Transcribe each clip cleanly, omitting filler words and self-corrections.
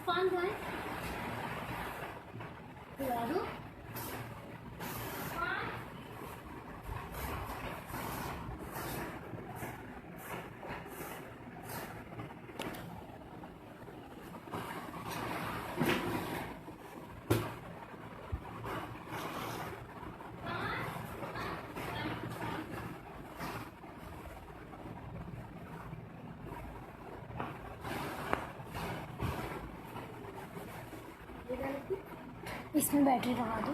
कौन है? इसमें बैटरी लगा दो।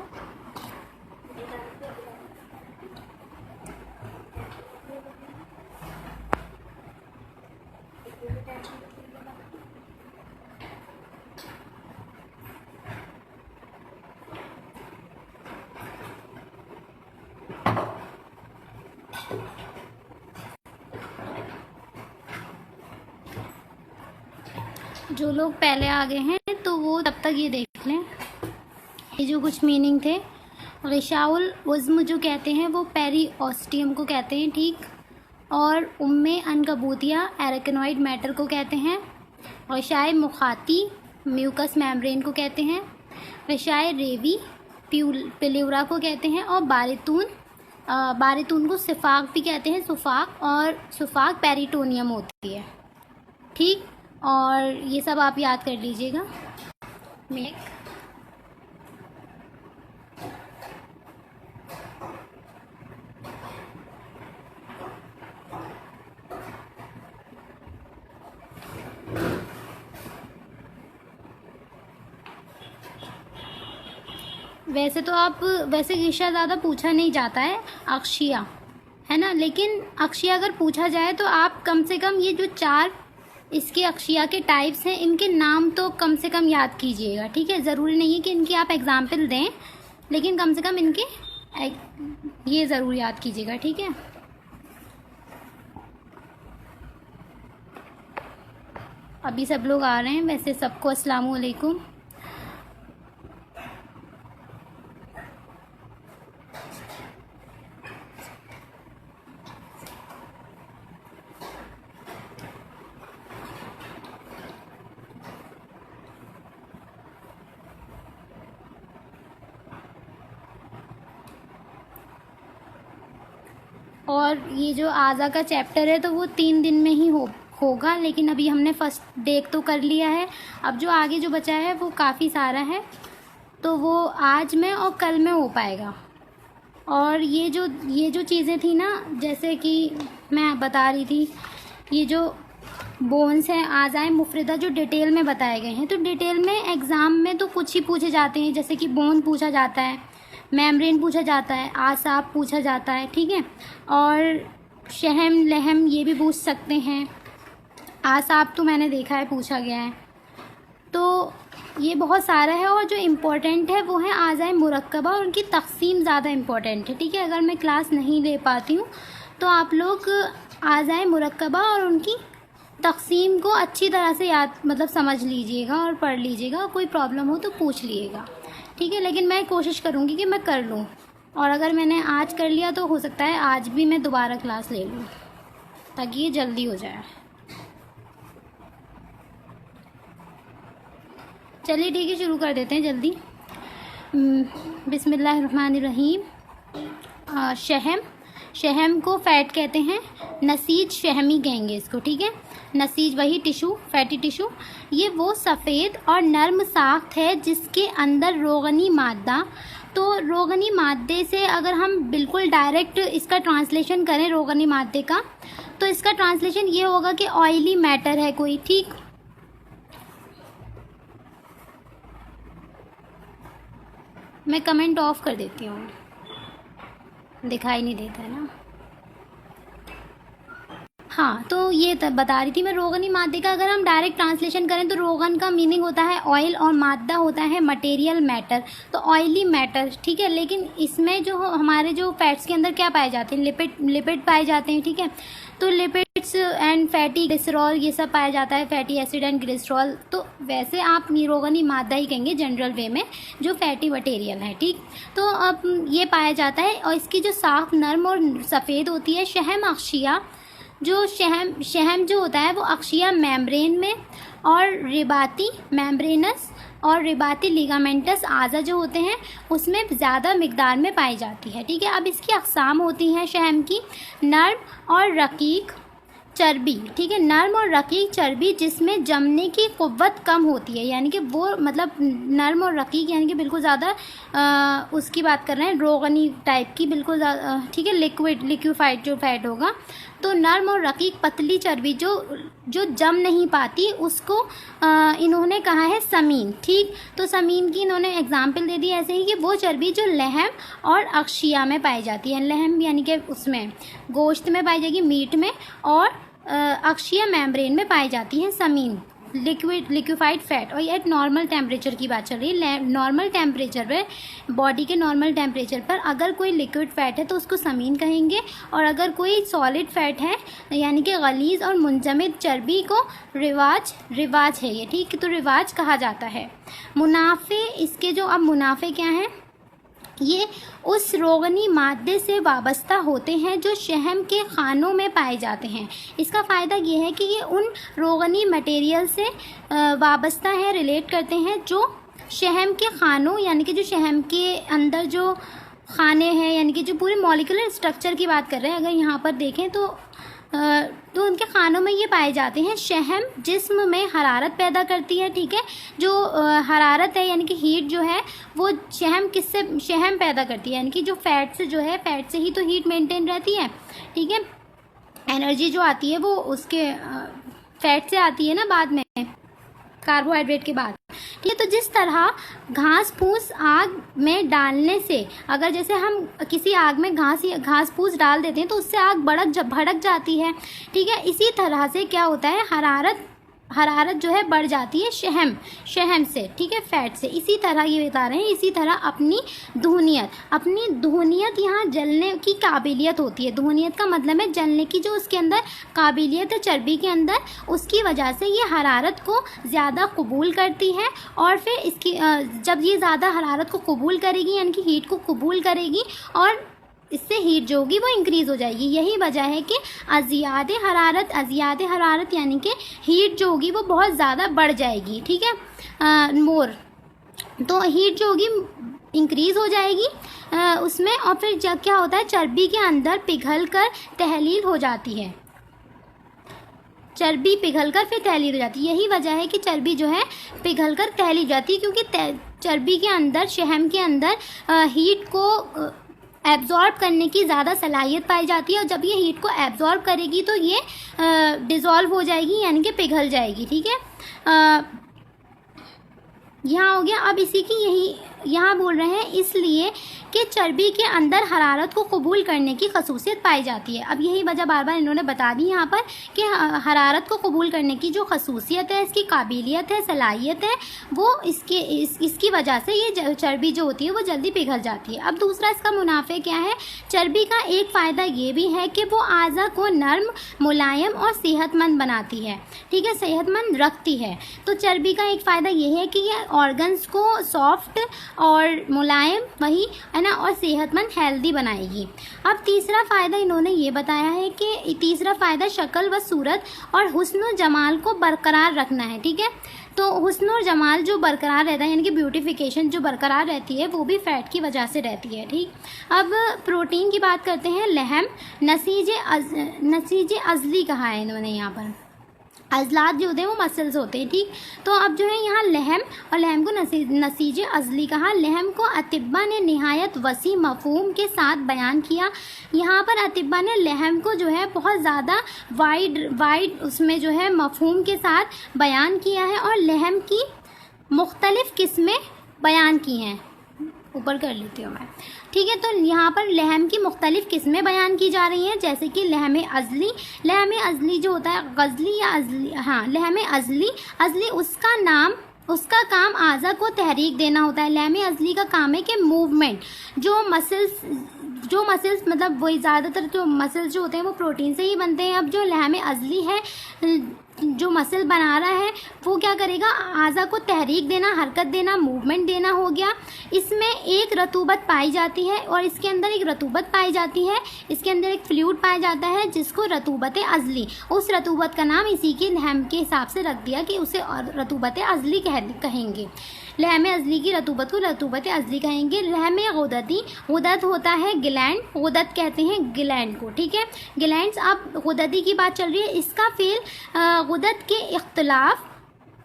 जो लोग पहले आ गए हैं तो वो तब तक ये देख लें, ये जो कुछ मीनिंग थे। ग़िशाउल उज़्म जो कहते हैं वो पेरिओस्टियम को कहते हैं, ठीक। और उम्मे अनकबूतिया एराकिनॉइड मैटर को कहते हैं। ग़िशाए मुखाती म्यूकस मेम्ब्रेन को कहते हैं। ग़िशाए रेवी प्लेउरा को कहते हैं। और बारितून को सिफाक भी कहते हैं, सुफाक, और सुफाक पेरिटोनियम होती है, ठीक। और ये सब आप याद कर लीजिएगा। वैसे ग़िशा ज़्यादा पूछा नहीं जाता है, अक्शिया है ना, लेकिन अक्शिया अगर पूछा जाए तो आप कम से कम ये जो 4 इसके अक्शिया के टाइप्स हैं इनके नाम तो कम से कम याद कीजिएगा, ठीक है। ज़रूरी नहीं है कि इनकी आप एग्ज़ाम्पल दें, लेकिन कम से कम इनके ये ज़रूर याद कीजिएगा, ठीक है। अभी सब लोग आ रहे हैं। वैसे सबको अस्सलाम वालेकुम। और ये जो आज़ा का चैप्टर है तो वो 3 दिन में ही होगा, लेकिन अभी हमने फर्स्ट देख तो कर लिया है। अब जो आगे जो बचा है वो काफ़ी सारा है, तो वो आज में और कल में हो पाएगा। और ये जो चीज़ें थी ना, जैसे कि मैं बता रही थी, ये जो बोन्स हैं, आज़ाए मुफरदा, जो डिटेल में बताए गए हैं, तो डिटेल में एग्ज़ाम में तो कुछ ही पूछे जाते हैं, जैसे कि बोन पूछा जाता है, मेम्ब्रेन पूछा जाता है, आसाब पूछा जाता है, ठीक है। और शहम लहम ये भी पूछ सकते हैं। आसाब तो मैंने देखा है पूछा गया है, तो ये बहुत सारा है। और जो इम्पोर्टेंट है वो है आज़ाए मुरक्कबा, और उनकी तक़सीम ज़्यादा इम्पोर्टेंट है, ठीक है। अगर मैं क्लास नहीं ले पाती हूँ तो आप लोग आज़ाए मुरक्कबा और उनकी तक़सीम को अच्छी तरह से याद समझ लीजिएगा और पढ़ लीजिएगा। कोई प्रॉब्लम हो तो पूछ लीजिएगा, ठीक है। लेकिन मैं कोशिश करूँगी कि मैं कर लूँ, और अगर मैंने आज कर लिया तो हो सकता है आज भी मैं दोबारा क्लास ले लूँ, ताकि ये जल्दी हो जाए। चलिए ठीक है, शुरू कर देते हैं जल्दी। बिस्मिल्लाहिर्रहमानिर्रहीम। शहम को फैट कहते हैं, नसीज शहमी कहेंगे इसको, ठीक है। नसीज वही टिशू, फैटी टिशू। ये वो सफ़ेद और नर्म साख्त है जिसके अंदर रोगनी मादा, तो रोगनी मादे से अगर हम बिल्कुल डायरेक्ट इसका ट्रांसलेशन करें रोगनी मादे का, तो इसका ट्रांसलेशन ये होगा कि ऑयली मैटर है कोई, ठीक। मैं कमेंट ऑफ कर देती हूँ, दिखाई नहीं देता है ना। हाँ, तो ये बता रही थी मैं, रोगनी मादे का अगर हम डायरेक्ट ट्रांसलेशन करें तो रोगन का मीनिंग होता है ऑयल और मादा होता है मटेरियल मैटर, तो ऑयली मैटर, ठीक है। लेकिन इसमें जो हमारे जो फैट्स के अंदर क्या पाए जाते हैं, लिपिड पाए जाते हैं, ठीक है। तो लिपिड्स एंड फैटी ग्लिसरॉल ये सब पाया जाता है, फैटी एसिड एंड ग्लिसरॉल। तो वैसे आप रोगनी मादा ही कहेंगे जनरल वे में, जो फैटी मटेरियल है, ठीक। तो अब ये पाया जाता है, और इसकी जो साफ नर्म और सफ़ेद होती है। शहम अक्शिया, जो शहम जो होता है वो अक्शिया मेम्ब्रेन में और रिबाती मेम्ब्रेनस और रिबाती लिगामेंटस आज़ा जो होते हैं उसमें ज़्यादा मिकदार में पाई जाती है। ठीक है, अब इसकी अक़साम होती हैं शहम की, नर्म और रकीक चर्बी। ठीक है, नर्म और रकीक चर्बी जिसमें जमने की क़ुव्वत कम होती है, यानी कि वो मतलब नर्म और रकीक यानी कि बिल्कुल ज़्यादा उसकी बात कर रहे हैं, रोगनी टाइप की बिल्कुल ज़्यादा। ठीक है, लिक्विफाइड जो फैट होगा। तो नर्म और रकीक पतली चर्बी जो जम नहीं पाती उसको इन्होंने कहा है समीन। ठीक, तो समीन की इन्होंने एग्जाम्पल दे दी ऐसे ही कि वो चर्बी जो लहम और अक्षिया में पाई जाती है। लहम यानी कि उसमें गोश्त में पाई जाएगी, मीट में, और अक्षिया मेम्ब्रेन में पाई जाती है समीन, लिक्विफाइड फैट। और ये नॉर्मल टेम्परेचर की बात चल रही है। नॉर्मल टेम्परेचर पे, बॉडी के नॉर्मल टेम्परेचर पर अगर कोई लिक्विड फैट है तो उसको समीन कहेंगे, और अगर कोई सॉलिड फैट है यानी कि गलीज़ और मुंजमद चर्बी को रिवाज है ये। ठीक, तो रिवाज कहा जाता है। मुनाफे इसके जो, अब मुनाफे क्या हैं, ये उस रोगनी मादे से वाबस्ता होते हैं जो शहम के खानों में पाए जाते हैं। इसका फ़ायदा ये है कि ये उन रोगनी मटेरियल से वाबस्ता है, रिलेट करते हैं जो शहम के खानों यानी कि जो शहम के अंदर जो खाने हैं, यानी कि जो पूरे मॉलिक्यूलर स्ट्रक्चर की बात कर रहे हैं अगर यहाँ पर देखें तो उनके खानों में ये पाए जाते हैं। शहम जिस्म में हरारत पैदा करती है। ठीक है, जो हरारत है यानी कि हीट जो है वो शहम पैदा करती है, यानी कि जो फैट से जो है, फैट से ही तो हीट मेंटेन रहती है। ठीक है, एनर्जी जो आती है वो उसके फैट से आती है ना, बाद में कार्बोहाइड्रेट के बाद। ठीक है, तो जिस तरह घास फूस आग में डालने से, अगर जैसे हम किसी आग में घास फूस डाल देते हैं तो उससे आग भड़क जाती है। ठीक है, इसी तरह से क्या होता है, हरारत जो है बढ़ जाती है शहम से। ठीक है, फैट से। इसी तरह ये बता रहे हैं, इसी तरह अपनी दुहनियत यहाँ जलने की काबिलियत होती है। दुहनियत का मतलब है जलने की जो उसके अंदर काबिलियत है चर्बी के अंदर, उसकी वजह से ये हरारत को ज़्यादा कबूल करती है। और फिर इसकी जब ये ज़्यादा हरारत को कबूल करेगी यानी कि हीट को कबूल करेगी, और इससे हीट जो होगी वो इंक्रीज़ हो जाएगी। यही वजह है कि अज़ियाद हरारत यानी कि हीट जो होगी वो बहुत ज़्यादा बढ़ जाएगी। ठीक है, तो हीट जो होगी इंक्रीज़ हो जाएगी उसमें, और फिर जब क्या होता है, चर्बी के अंदर पिघल कर तहलील हो जाती है। चर्बी पिघल कर फिर तहलील हो जाती है। यही वजह है कि चर्बी जो है पिघल कर तहलील हो जाती है, क्योंकि चर्बी के अंदर, शहम के अंदर हीट को एब्जॉर्ब करने की ज़्यादा सलाहियत पाई जाती है, और जब ये हीट को एब्जॉर्ब करेगी तो ये डिज़ोल्व हो जाएगी यानी कि पिघल जाएगी। ठीक है, यहाँ हो गया। अब इसी की यही यहाँ बोल रहे हैं इसलिए कि चर्बी के अंदर हरारत को कबूल करने की खसूसियत पाई जाती है। अब यही वजह बार बार इन्होंने बता दी यहाँ पर कि हरारत को कबूल करने की जो खसूसियत है, इसकी काबिलियत है, सलाहियत है, वो इसकी वजह से ये चर्बी जो होती है वो जल्दी पिघल जाती है। अब दूसरा इसका मुनाफे क्या है, चर्बी का एक फ़ायदा ये भी है कि वो आज़ा को नर्म, मुलायम और सेहतमंद बनाती है। ठीक है, सेहतमंद रखती है। तो चर्बी का एक फ़ायदा ये है कि ये ऑर्गन्स को सॉफ्ट और मुलायम, वही है ना, और सेहतमंद, हेल्दी बनाएगी। अब तीसरा फ़ायदा इन्होंने ये बताया है कि तीसरा फ़ायदा शक्ल व सूरत और हुस्न और जमाल को बरकरार रखना है। ठीक है, तो हुस्न और जमाल जो बरकरार रहता है यानी कि ब्यूटिफिकेशन जो बरकरार रहती है वो भी फ़ैट की वजह से रहती है। ठीक, अब प्रोटीन की बात करते हैं। लहम नसीजे अज़ली कहा है इन्होंने यहाँ पर। अज़लात जो होते हैं वो मसल्स होते हैं। ठीक, तो अब जो है यहाँ लहम, और लहम को नसीजे अज़ली कहा। लहम को अतिब्बा ने निहायत वसी मफ़हूम के साथ बयान किया। यहाँ पर अतिब्बा ने लहम को जो है बहुत ज़्यादा वाइड उसमें जो है मफ़हूम के साथ बयान किया है, और लहम की मुख्तलिफ़ किस्में बयान की हैं। ऊपर कर लेती हूँ मैं। ठीक है, तो यहाँ पर लहम की मुख्तलिफ़ किस्में बयान की जा रही हैं, जैसे कि लहम अज़ली जो होता है, गज़ली या अज़ली, हाँ, लहम अज़ली उसका काम आज़ा को तहरीक देना होता है। लहम अज़ली का काम है कि मूवमेंट, जो मसल्स मतलब वही ज़्यादातर जो मसल्स जो होते हैं वो प्रोटीन से ही बनते हैं। अब जो लहम अज़ली है जो मसल बना रहा है वो क्या करेगा, आज़ा को तहरीक देना, हरकत देना, मूवमेंट देना हो गया। इसमें एक रतूबत पाई जाती है और इसके अंदर एक रतूबत पाई जाती है, इसके अंदर एक फ्लूइड पाया जाता है जिसको रतूबत अज़ली, उस रतूबत का नाम इसी के लहम के हिसाब से रख दिया कि उसे रतूबत अज़ली कहेंगे। लहम अज़ली की रतूबत को रतूबत अज़ली कहेंगे। लहम गुदती, गुदत होता है ग्लैंड, गुदत कहते हैं ग्लैंड को, ठीक है, ग्लैंड्स। अब गुदती की बात चल रही है, इसका फेल गुदत के इख्तलाफ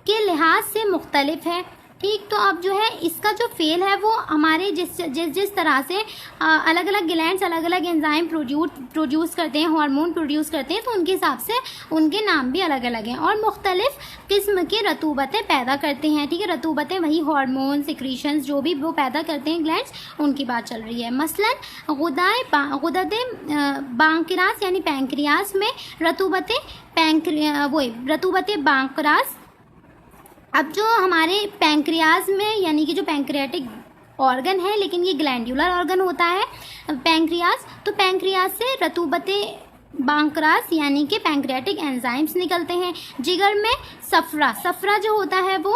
के लिहाज से मुख्तलिफ है, ठीक। तो अब जो है इसका जो फेल है वो हमारे जिस तरह से अलग अलग ग्लैंड्स अलग अलग एंजाइम प्रोड्यूस करते हैं, हार्मोन प्रोड्यूस करते हैं, तो उनके हिसाब से उनके नाम भी अलग अलग हैं और मुख्तलिफ किस्म की रतूबतें पैदा करते हैं, ठीक है। रतूबतें वही हार्मोन सिक्रीशंस जो भी वो पैदा करते हैं ग्लैंड्स, उनकी बात चल रही है। मसलन गुदत बांक्रास यानी पैंक्रियास में रतूबतें बांक्रास। अब जो हमारे पैंक्रियाज में यानी कि जो पैंक्रियाटिक ऑर्गन है, लेकिन ये ग्लैंडुलर ऑर्गन होता है पैंक्रियाज, तो पैंक्रियाज से रतूबतें बांक्रास यानी कि पैंक्रियाटिक एंजाइम्स निकलते हैं। जिगर में सफरा जो होता है वो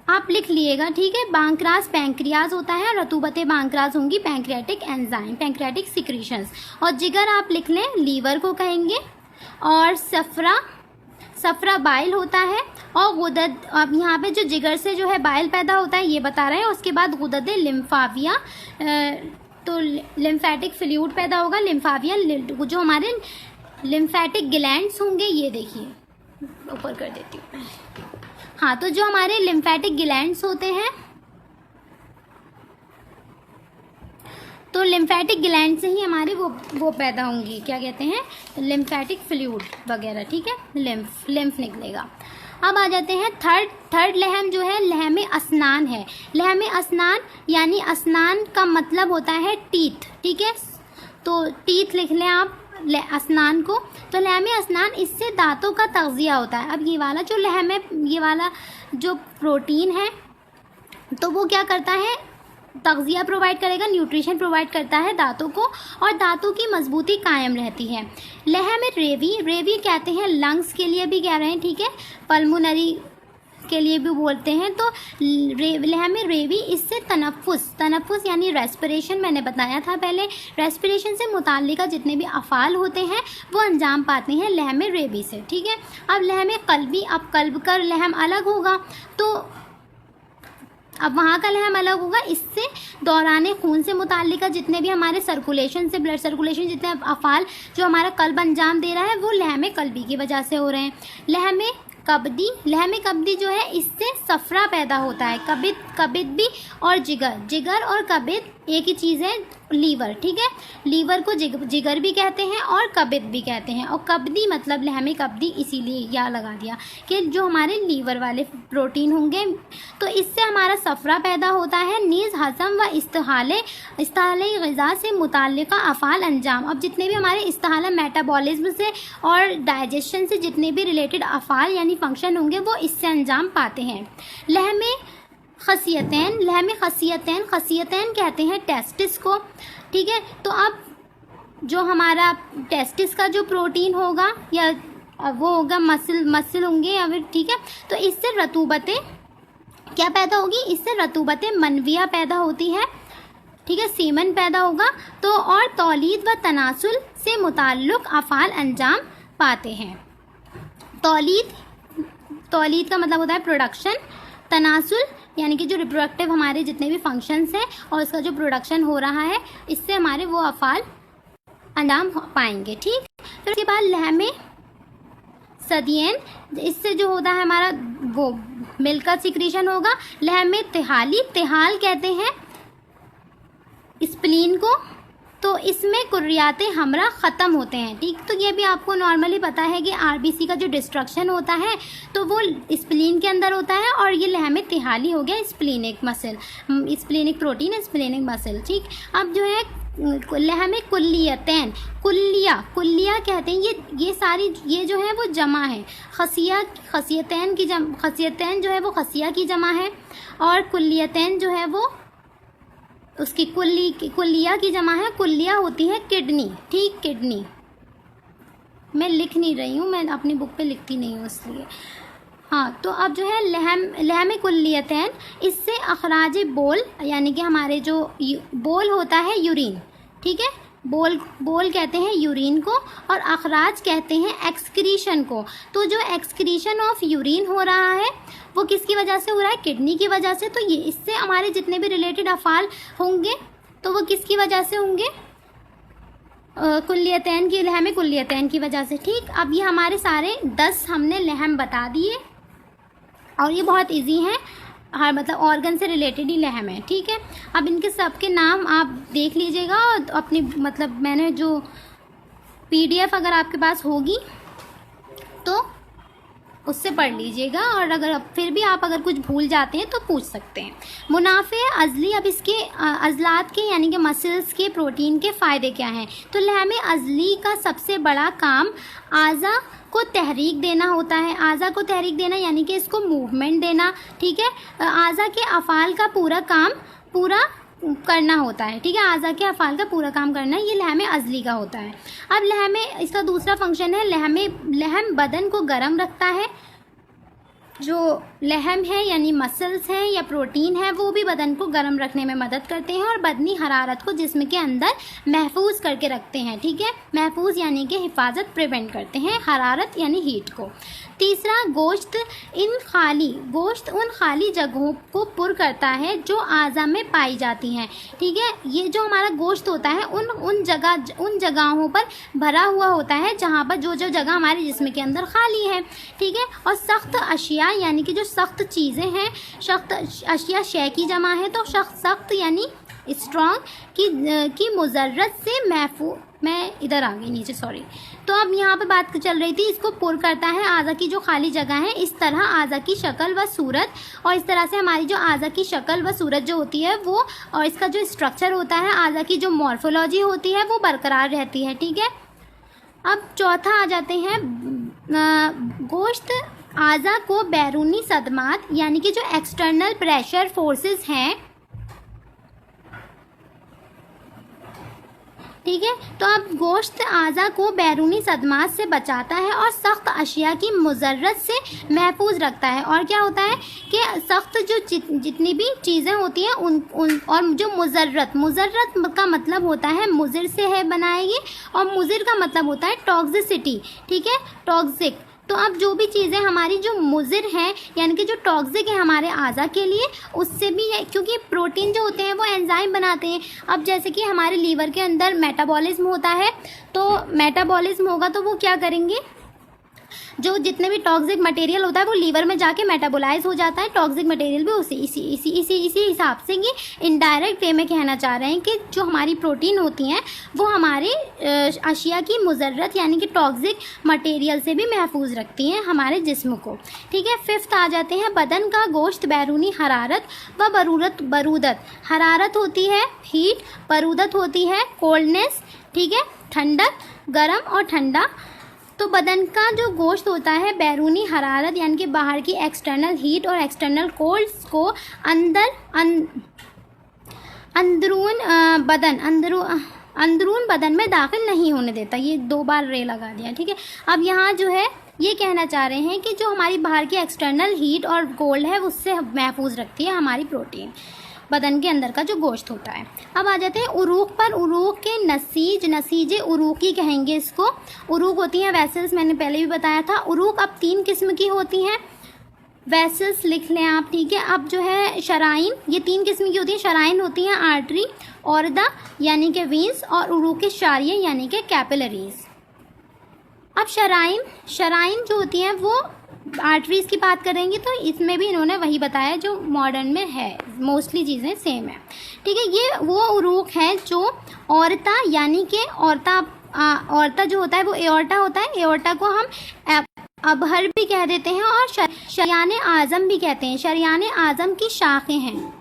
आप लिख लिएगा, ठीक है। बांक्रास पैंक्रियाज होता है, रतूबतें बांक्रास होंगी पैंक्रियाटिक एंजाइम, पैंक्रियाटिक सिक्रीशंस। और जिगर आप लिख लें लीवर को कहेंगे, और सफरा बाइल होता है। और गुदद, अब यहाँ पे जो जिगर से जो है बाइल पैदा होता है ये बता रहे हैं। उसके बाद गुदद लिम्फाविया, तो लिम्फेटिक फ्लूइड पैदा होगा। लिम्फाविया जो हमारे लिम्फेटिक ग्लैंड्स होंगे, ये देखिए ऊपर कर देती हूँ, हाँ, तो जो हमारे लिम्फेटिक ग्लैंड्स होते हैं, तो लिम्फेटिक ग्लैंड से ही हमारे वो पैदा होंगी, क्या कहते हैं, लिम्फेटिक फ्लूइड वगैरह, ठीक है, लिम्फ निकलेगा। अब आ जाते हैं थर्ड लहम जो है लहम अस्नान है। लहम अस्नान यानी अस्नान का मतलब होता है टीथ, ठीक है, तो टीथ लिख लें आप अस्नान को। तो लहम अस्नान, इससे दांतों का तग़ज़िया होता है। अब ये वाला जो लहम है, ये वाला जो प्रोटीन है, तो वो क्या करता है, तग़ज़िया प्रोवाइड करेगा, न्यूट्रिशन प्रोवाइड करता है दांतों को, और दांतों की मजबूती कायम रहती है। लहम रेवी कहते हैं, लंग्स के लिए भी कह रहे हैं, ठीक है, पल्मोनरी के लिए भी बोलते हैं। तो लहम रेवी, इससे तनफ़ुस यानी रेस्पिरेशन, मैंने बताया था पहले, रेस्पिरेशन से मुताल्लिका जितने भी अफ़ाल होते हैं वो अंजाम पाते हैं लहम रेवी से, ठीक है। अब लहम क़ल्बी, अब कल्ब का लहम अलग होगा, तो अब वहाँ का लहम अलग होगा। इससे दौरान खून से मुताल्लिका जितने भी हमारे सर्कुलेशन से, ब्लड सर्कुलेशन जितने अफ़ाल जो हमारा कल्ब अंजाम दे रहा है, वो लहम कल्बी की वजह से हो रहे हैं। लहम कब्दी जो है, इससे सफरा पैदा होता है। कबिद भी और जिगर और कबिद एक ही चीज़ है, लीवर, ठीक है। लीवर को जिगर भी कहते हैं और कबिद भी कहते हैं, और कब्दी मतलब लहम कब्दी, इसीलिए या लगा दिया कि जो हमारे लीवर वाले प्रोटीन होंगे, तो इससे हमारा सफरा पैदा होता है। नीज़ हज़म व इस्तिहाले ग़िज़ा से मुताल्लिक़ा अफ़ाल अंजाम। अब जितने भी हमारे इस्तिहाला मेटाबॉलिज्म से और डाइजेशन से जितने भी रिलेटेड अफ़ाल यानी फंक्शन होंगे, वो इससे अंजाम पाते हैं। लहम खसियतैन कहते हैं टेस्टिस को, ठीक है। तो अब जो हमारा टेस्टिस का जो प्रोटीन होगा या वो होगा मसल होंगे या फिर, ठीक है, तो इससे रतूबतें क्या पैदा होगी, इससे रतूबतें मनविया पैदा होती है, ठीक है, सीमन पैदा होगा। तो और तौलीद व तनासुल से मुताल्लिक़ अफ़ाल अंजाम पाते हैं। तौलीद का मतलब होता है प्रोडक्शन, तनासुल यानी कि जो रिप्रोडक्टिव हमारे जितने भी फंक्शंस हैं और उसका जो प्रोडक्शन हो रहा है, इससे हमारे वो अफ़ाल अंजाम पाएंगे, ठीक। फिर उसके बाद लहम सदियन, इससे जो होता है हमारा वो मिल्क का सिक्रीशन होगा। लहम तिहाल कहते हैं स्प्लीन को, तो इसमें कुर्रियाते हमरा ख़त्म होते हैं, ठीक। तो ये भी आपको नॉर्मली पता है कि आरबीसी का जो डिस्ट्रक्शन होता है तो वो स्प्लीन के अंदर होता है, और ये लहम तिहाली हो गया splenic muscle, splenic protein, splenic muscle, ठीक। अब जो है लहम कुल्लियतैन, कुल्लिया कहते हैं, ये सारी ये जो है वो जमा है। खसियतैन जो है वो खसिया की जमा है, और कुल्लियतैन जो है वो उसकी कुल्लिया की जमा है। कुल्लिया होती है किडनी, ठीक, किडनी। मैं लिख नहीं रही हूँ, मैं अपनी बुक पे लिखती नहीं हूँ इसलिए। हाँ, तो अब जो है लहम कुल्लियतैन, इससे अखराज बोल यानी कि हमारे जो बोल होता है यूरिन, ठीक है, बोल कहते हैं यूरिन को और अखराज कहते हैं एक्सक्रीशन को। तो जो एक्सक्रीशन ऑफ यूरिन हो रहा है वो किसकी वजह से हो रहा है? किडनी की वजह से। तो ये इससे हमारे जितने भी रिलेटेड अफ़ाल होंगे तो वो किसकी वजह से होंगे? कुल्लियतैन की, लहम कुल्लियतैन की वजह से। ठीक, अब ये हमारे सारे 10 हमने लहम बता दिए और ये बहुत इजी हैं, हर मतलब ऑर्गन से रिलेटेड ही लहम है। ठीक है, अब इनके सबके नाम आप देख लीजिएगा और अपनी मतलब मैंने जो PDF अगर आपके पास होगी तो उससे पढ़ लीजिएगा, और अगर फिर भी आप अगर कुछ भूल जाते हैं तो पूछ सकते हैं। मुनाफे अज़ली, अब इसके अज़लात के यानी कि मसल्स के प्रोटीन के फ़ायदे क्या हैं? तो लहम अज़ली का सबसे बड़ा काम आज़ा को तहरीक देना होता है। आज़ा को तहरीक देना यानी कि इसको मूवमेंट देना। ठीक है, आज़ा के अफ़ाल का पूरा काम पूरा करना होता है। ठीक है, आज़ा के अफ़ाल का पूरा काम करना ये लहम अज़ली का होता है। अब लहम, इसका दूसरा फंक्शन है लहम बदन को गर्म रखता है। जो लहम है यानी मसल्स हैं या प्रोटीन है वो भी बदन को गर्म रखने में मदद करते हैं और बदनी हरारत को जिस्म के अंदर महफूज करके रखते हैं। ठीक है, महफूज यानी कि हिफाजत, प्रिवेंट करते हैं हरारत यानी हीट को। तीसरा, गोश्त गोश्त उन खाली जगहों को पुर करता है जो आज़ा में पाई जाती हैं। ठीक है, ये जो हमारा गोश्त होता है उन जगहों पर भरा हुआ होता है जहाँ पर जो जगह हमारे जिस्म के अंदर खाली है। ठीक है, और सख्त अशिया यानी कि जो सख्त चीज़ें हैं, सख्त अशिया शय की जमा है, तो सख्त यानी स्ट्रॉन्ग की मुजर्रत से महफूज, मैं इधर आ गई नीचे, सॉरी। तो अब यहाँ पे बात चल रही थी, इसको पुर करता है आज़ा की जो खाली जगह है, इस तरह आज़ा की शक्ल व सूरत, और इस तरह से हमारी जो आज़ा की शक्ल व सूरत जो होती है वो, और इसका जो स्ट्रक्चर होता है, आज़ा की जो मॉर्फोलॉजी होती है वो बरकरार रहती है। ठीक है, अब चौथा आ जाते हैं, गोश्त आज़ा को बैरूनी सदमात यानी कि जो एक्सटर्नल प्रेशर फोर्सेस हैं, ठीक है, तो अब गोश्त आज़ा को बैरूनी सदमात से बचाता है और सख्त अशिया की मुजर्रत से महफूज रखता है। और क्या होता है कि सख्त जो जितनी भी चीज़ें होती हैं उन और जो मुजर्रत का मतलब होता है, मुजिर से है बनाएगी, और मुजिर का मतलब होता है टॉक्सिसिटी। ठीक है, टॉक्सिक। तो अब जो भी चीज़ें हमारी जो मुजिर हैं यानी कि जो टॉक्सिक है हमारे आज़ा के लिए, उससे भी है, क्योंकि प्रोटीन जो होते हैं वो एंजाइम बनाते हैं। अब जैसे कि हमारे लीवर के अंदर मेटाबॉलिज्म होता है, तो मेटाबॉलिज्म होगा तो वो क्या करेंगे, जो जितने भी टॉक्सिक मटेरियल होता है वो लीवर में जाके मेटाबोलाइज हो जाता है। टॉक्सिक मटेरियल भी इसी हिसाब से ये इनडायरेक्ट वे में कहना चाह रहे हैं कि जो हमारी प्रोटीन होती हैं वो हमारे अशिया की मुजर्रत यानी कि टॉक्सिक मटेरियल से भी महफूज रखती हैं हमारे जिस्म को। ठीक है, फिफ्थ आ जाते हैं, बदन का गोश्त बैरूनी हरारत व बरूदत। हरारत होती है हीट, बरूदत होती है कोल्डनेस। ठीक है, ठंडक, गर्म और ठंडा। तो बदन का जो गोश्त होता है बैरूनी हरारत यानी कि बाहर की एक्सटर्नल हीट और एक्सटर्नल कोल्ड्स को अंदरून बदन में दाखिल नहीं होने देता। ये 2 बार रे लगा दिया। ठीक है, अब यहाँ जो है ये कहना चाह रहे हैं कि जो हमारी बाहर की एक्सटर्नल हीट और कोल्ड है उससे महफूज रखती है हमारी प्रोटीन, बदन के अंदर का जो गोश्त होता है। अब आ जाते हैं उरूक पर। उरूक के नसीजे उरूकी कहेंगे इसको। उरूक होती हैं वेसल्स, मैंने पहले भी बताया था। उरूक अब 3 किस्म की होती हैं, वेसल्स लिख लें आप। ठीक है, अब जो है शराइन, ये 3 किस्म की होती हैं। शराइन होती हैं आर्टरी, औरदा यानी कि वीन्स, और उरूक शारिय यानी कि कैपिलरीज। अब शराइन जो होती हैं वो आर्टरीज की बात करेंगे तो इसमें भी इन्होंने वही बताया जो मॉडर्न में है, मोस्टली चीज़ें सेम है। ठीक है, ये वो उरूक है जो औरता यानी कि औरता जो होता है वो एओर्टा होता है। एओर्टा को हम अबहर भी कह देते हैं और शरियान आज़म भी कहते हैं। शरियान आज़म की शाखें हैं।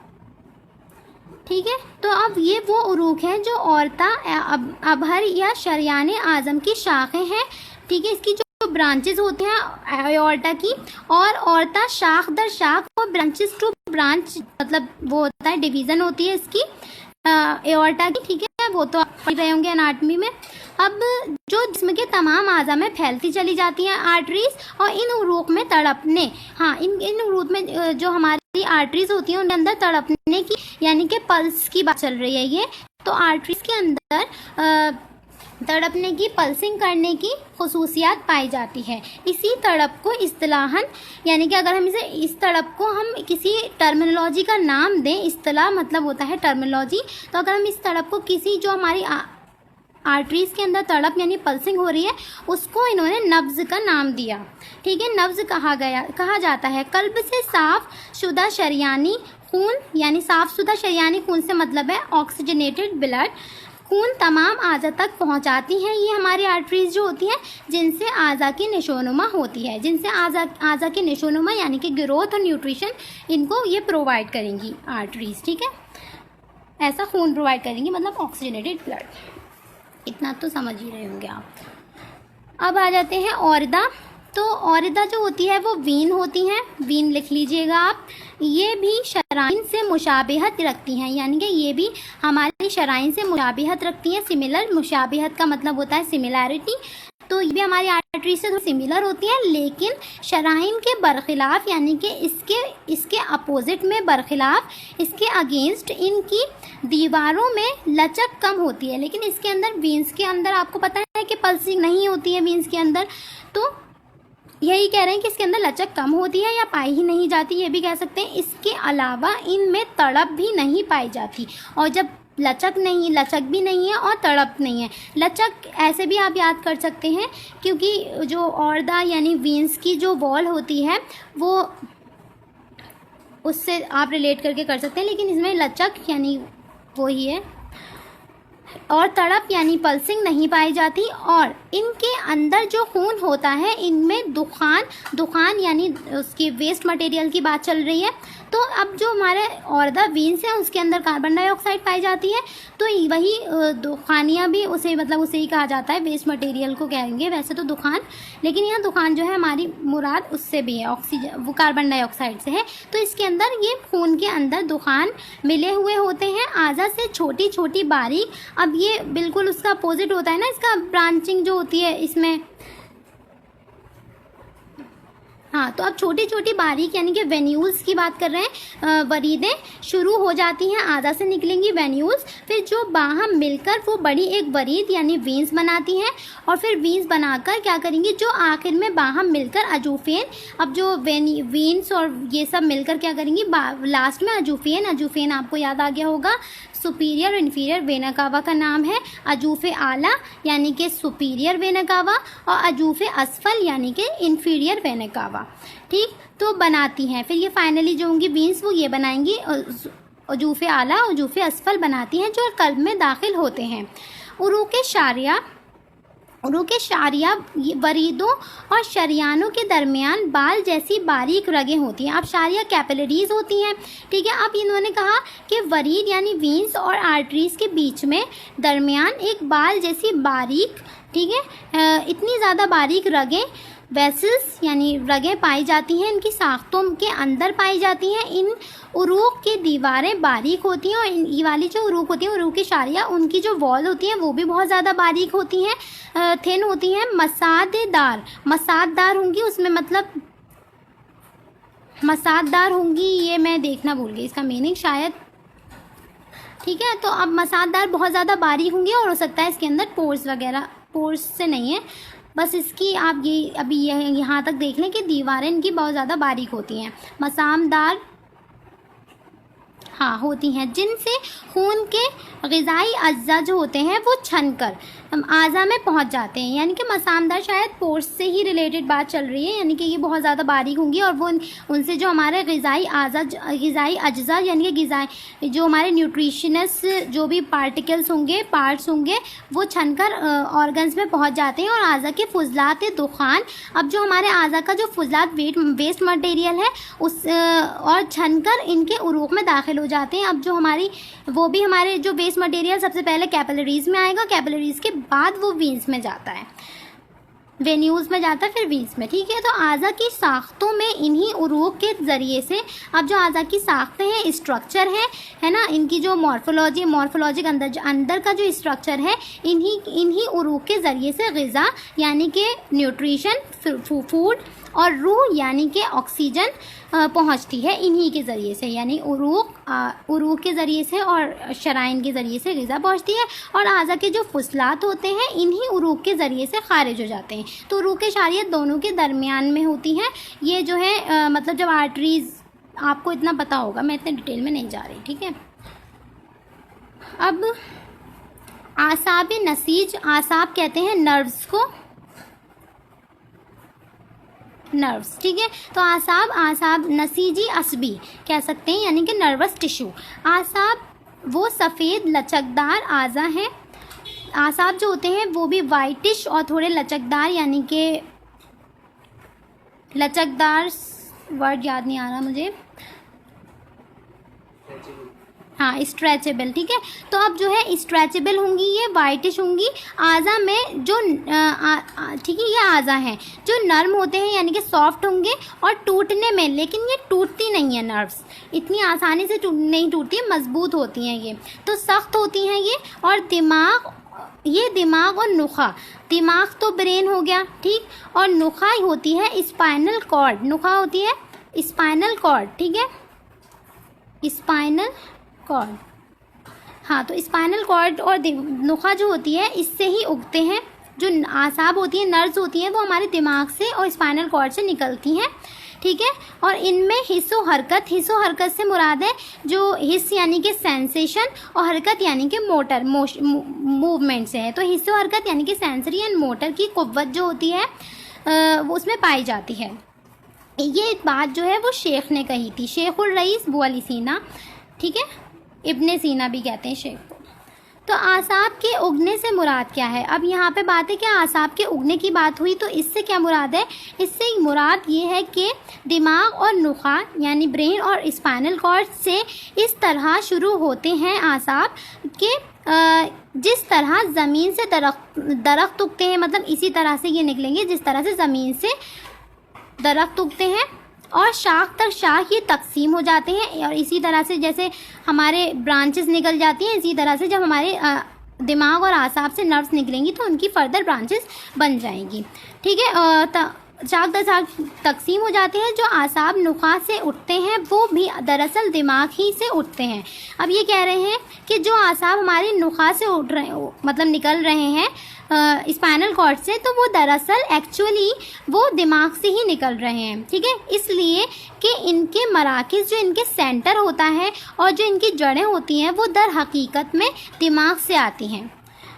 ठीक है, तो अब ये वो उरूक है जो औरता अबहर या शरियान आज़म की शाखें हैं। ठीक है, इसकी जो ब्रांचेस होते हैं एओर्टा की, और औरता शाख दर शाख और ब्रांचेस टू ब्रांच, मतलब वो होता है डिवीज़न होती है इसकी एओर्टा की। ठीक है, वो तो आप पढ़ रहे होंगे एनाटमी में। अब जो जिस्म के तमाम आज़ा में फैलती चली जाती हैं आर्टरीज, और इन उरूक में तड़पने, हाँ इन उरूक में जो हमारी आर्टरीज होती हैं उनके अंदर तड़पने की यानी कि पल्स की बात चल रही है ये। तो आर्टरीज के अंदर तड़पने की, पल्सिंग करने की खुसूसियात पाई जाती है। इसी तड़प को इस्तिलाहन, यानी कि अगर हम इस तड़प को हम किसी टर्मिनोलॉजी का नाम दें, इस्तिलाह मतलब होता है टर्मिनोलॉजी, तो अगर हम इस तड़प को किसी जो हमारी आर्टरीज के अंदर तड़प यानी पल्सिंग हो रही है उसको इन्होंने नब्ज़ का नाम दिया। ठीक है, नब्ज़ कहा जाता है कल्ब से साफ शुदा शरियानी खून, यानी साफ शुदा शरियानी खून से मतलब है ऑक्सीजनेटेड ब्लड, खून तमाम आज़ा तक पहुंचाती हैं ये हमारी आर्टरीज जो होती हैं, जिनसे आज़ा की नशोनुमा होती है, जिनसे आज़ा की नशोनुमा यानी कि ग्रोथ और न्यूट्रिशन इनको ये प्रोवाइड करेंगी आर्टरीज। ठीक है, ऐसा खून प्रोवाइड करेंगी, मतलब ऑक्सीजनेटेड ब्लड। इतना तो समझ ही रहे होंगे आप। अब आ जाते हैं औरदा। तो औरदा जो होती है वो वीन होती हैं, वीन लिख लीजिएगा आप। ये भी शराइन से मुशाबिहत रखती हैं, यानी कि ये भी हमारी शराइन से मुशाबिहत रखती हैं। सिमिलर, मुशाबिहत का मतलब होता है सिमिलैरिटी, तो ये भी हमारी आर्टरी से थोड़ी सिमिलर होती हैं, लेकिन शराइन के बरखिलाफ यानी कि इसके अपोजिट में, बरखिलाफ इसके अगेंस्ट इनकी दीवारों में लचक कम होती है। लेकिन इसके अंदर, वीन्स के अंदर आपको पता है कि पल्सिंग नहीं होती है वीन्स के अंदर, तो यही कह रहे हैं कि इसके अंदर लचक कम होती है या पाई ही नहीं जाती, ये भी कह सकते हैं। इसके अलावा इनमें तड़प भी नहीं पाई जाती, और जब लचक भी नहीं है और तड़प नहीं है। लचक ऐसे भी आप याद कर सकते हैं, क्योंकि जो औरदा यानी वीन्स की जो वॉल होती है वो उससे आप रिलेट करके कर सकते हैं, लेकिन इसमें लचक यानी वो ही है, और तड़प यानी पल्सिंग नहीं पाई जाती। और इनके अंदर जो खून होता है इनमें दुखान यानी उसकी वेस्ट मटेरियल की बात चल रही है। तो अब जो हमारे औरदा वीन्स हैं उसके अंदर कार्बन डाइऑक्साइड पाई जाती है, तो वही दुखानियाँ भी उसे ही कहा जाता है, वेस्ट मटेरियल को कहेंगे वैसे तो दुखान, लेकिन यहाँ दुखान जो है हमारी मुराद उससे भी है, ऑक्सीजन वो कार्बन डाइऑक्साइड से है। तो इसके अंदर ये खून के अंदर दुखान मिले हुए होते हैं, आज़ा से छोटी छोटी बारीक। अब ये बिल्कुल उसका अपोजिट होता है ना, इसका ब्रांचिंग जो होती है इसमें, हाँ, तो अब छोटी छोटी बारीक यानी कि वेन्यूल्स की बात कर रहे हैं। वरीदें शुरू हो जाती हैं, आधा से निकलेंगी वेन्यूल्स, फिर जो बाहम मिलकर वो बड़ी एक वरीद यानी वीन्स बनाती हैं, और फिर वीन्स बनाकर क्या करेंगी, जो आखिर में बाहम मिलकर अजूफेन, अब जो वीन्स और ये सब मिलकर क्या करेंगी, लास्ट में अजूफेन आपको याद आ गया होगा, सुपीरियर और इन्फीरियर वेना कावा का नाम है। अजूफे आला यानी कि सुपीरियर वेना कावा, और अजूफे असफल यानी कि इन्फीरियर वेना कावा। ठीक, तो बनाती हैं। फिर ये फाइनली जो होंगी वीन्स वो ये बनाएंगी, अजूफे आला और अजूफे असफल बनाती हैं, जो कल्ब में दाखिल होते हैं। उरूके शारिया वरीदों और शरियानों के दरमियान बाल जैसी बारीक रगें होती हैं। अब शारिया कैपिलरीज होती हैं। ठीक है, अब इन्होंने कहा कि वरीद यानी वीन्स और आर्टरीज के बीच में दरमियान एक बाल जैसी बारीक, ठीक है, इतनी ज़्यादा बारीक रगें, वेसल्स यानी रगें पाई जाती हैं, इनकी साख्तों के अंदर पाई जाती हैं। इन उरूक की दीवारें बारीक होती हैं, और ये वाली जो उरूक होती हैं, उरूक की शारिया, उनकी जो वॉल होती हैं वो भी बहुत ज़्यादा बारीक होती हैं, थिन होती हैं, मसाददार होंगी, उसमें मतलब मसाददार होंगी, ये मैं देखना भूल गई इसका मीनिंग शायद। ठीक है, तो अब मसाददार बहुत ज़्यादा बारीक होंगी, और हो सकता है इसके अंदर पोर्स से नहीं है, बस इसकी आप ये अभी यहाँ तक देख लें कि दीवारें इनकी बहुत ज़्यादा बारीक होती हैं, मसामदार हाँ होती हैं, जिनसे खून के ग़िज़ाई अज्जा जो होते हैं वो छनकर आज़ा में पहुंच जाते हैं। यानी कि मसामदार शायद पोर्स से ही रिलेटेड बात चल रही है, यानी कि ये बहुत ज़्यादा बारीक होंगी, और वो उनसे जो हमारे ग़िज़ाई अज्जा यानी कि ग़िज़ाई जो हमारे न्यूट्रिशनस जो भी पार्टिकल्स होंगे, पार्ट्स होंगे, वो छनकर ऑर्गन्स में पहुंच जाते हैं, और आज़ा के फुजलात दुखान, अब जो हमारे आज़ा का जो फुजलात वेस्ट मटेरियल है उस और छनकर इनके उरूक में दाखिल हो जाते हैं। अब जो हमारी वो भी हमारे जो वेस्ट मटेरियल सबसे पहले कैपिलरीज में आएगा, कैपिलरीज के बाद वो वीन्स में जाता है। वेन्यूज़ में जाता है, फिर वीन्स में, ठीक है। तो आज़ा की साख्तों में इन्हीं उरूक के ज़रिए से, अब जो आज़ा की साख्तें हैं, स्ट्रक्चर है ना, इनकी जो मॉर्फोलॉजिक अंदर का जो स्ट्रक्चर है, इन्हीं उरूक के ज़रिए से ग़िज़ा यानी कि न्यूट्रिशन, फूड, और रूह यानी कि ऑक्सीजन पहुंचती है इन्हीं के ज़रिए से, यानी उरूक के ज़रिए से और शराइन के ज़रिए से ग़िज़ा पहुंचती है। और आज़ा के जो फुसलात होते हैं इन्हीं उरूक के ज़रिए से खारिज हो जाते हैं। तो उरूक शारियत दोनों के दरमियान में होती हैं। ये जो है मतलब जब आर्टरीज़, आपको इतना पता होगा, मैं इतने डिटेल में नहीं जा रही, ठीक है। अब आसाब नसीज, आसाब कहते हैं नर्व्स को, नर्व्स, ठीक है। तो आसाब नसीजी असबी कह सकते हैं, यानी कि नर्वस टिश्यू। आसाब वो सफ़ेद लचकदार आज़ा हैं। आसाब जो होते हैं वो भी वाइटिश और थोड़े लचकदार, यानी कि लचकदार वर्ड याद नहीं आ रहा मुझे, हाँ स्ट्रेचेबल, ठीक है। तो अब जो है स्ट्रेचेबल होंगी, ये वाइटिश होंगी। आज़ा में जो ठीक है, ये आज़ा हैं जो नर्म होते हैं, यानी कि सॉफ्ट होंगे और टूटने में, लेकिन ये टूटती नहीं है, नर्व्स इतनी आसानी से नहीं टूटती, मजबूत होती हैं ये, तो सख्त होती हैं ये। और दिमाग और नुखा, दिमाग तो ब्रेन हो गया, ठीक, और नुखा होती है स्पाइनल कॉर्ड, नुखा होती है स्पाइनल कॉर्ड, ठीक है, स्पाइनल कॉर्ड, हाँ। तो स्पाइनल कॉर्ड और नुखा जो होती है इससे ही उगते हैं। जो आसाब होती हैं, नर्व्स होती हैं, वो हमारे दिमाग से और स्पाइनल कॉर्ड से निकलती हैं, ठीक है। और इनमें हिस्सो हरकत से मुराद है जो हिस्स यानी कि सेंसेशन और हरकत यानी कि मोटर मूवमेंट से है। तो हिस्सो हरकत यानी कि सेंसरी एंड मोटर की कुव्वत जो होती है वो उसमें पाई जाती है। ये बात जो है वो शेख ने कही थी, शेखुल रईस बू अली सीना, ठीक है, इब्ने सीना भी कहते हैं शेख को। तो आसाब के उगने से मुराद क्या है? अब यहाँ पे बात है कि आसाब के उगने की बात हुई, तो इससे क्या मुराद है? इससे मुराद ये है कि दिमाग और नुखा यानी ब्रेन और स्पाइनल कॉर्ड से इस तरह शुरू होते हैं आसाब के, जिस तरह ज़मीन से दरख्त उगते हैं, मतलब इसी तरह से ये निकलेंगे जिस तरह से ज़मीन से दरख्त उगते हैं, और शाख तक शाख ये तकसीम हो जाते हैं। और इसी तरह से जैसे हमारे ब्रांचेस निकल जाती हैं, इसी तरह से जब हमारे दिमाग और आसाब से नर्व्स निकलेंगी तो उनकी फर्दर ब्रांचेस बन जाएंगी, ठीक है। शाख दर शाख तकसीम हो जाते हैं। जो आसाब नुखा से उठते हैं वो भी दरअसल दिमाग ही से उठते हैं। अब ये कह रहे हैं कि जो आसाब हमारे नुखा से उठ रहे, मतलब निकल रहे हैं स्पाइनल कॉर्ड से, तो वो दरअसल एक्चुअली वो दिमाग से ही निकल रहे हैं, ठीक है। इसलिए कि इनके मराकिज़, जो इनके सेंटर होता है और जो इनकी जड़ें होती हैं, वो दर हकीकत में दिमाग से आती हैं।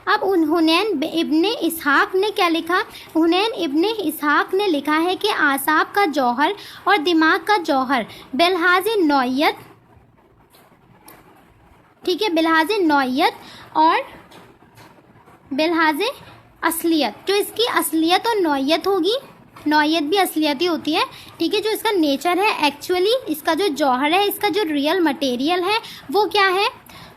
अब हुनैन इब्ने इसहाक ने क्या लिखा? हुनैन इब्ने इसहाक ने लिखा है कि आसाब का जौहर और दिमाग का जौहर बिलहाज़े नौइयत, ठीक है, बिलहाज़े नौइयत और बिलहाज़े असलियत। जो इसकी असलियत और नौइयत होगी, नौइयत भी असलियत ही होती है, ठीक है। जो इसका नेचर है, एक्चुअली इसका जो जौहर है, इसका जो रियल मटेरियल है वो क्या है?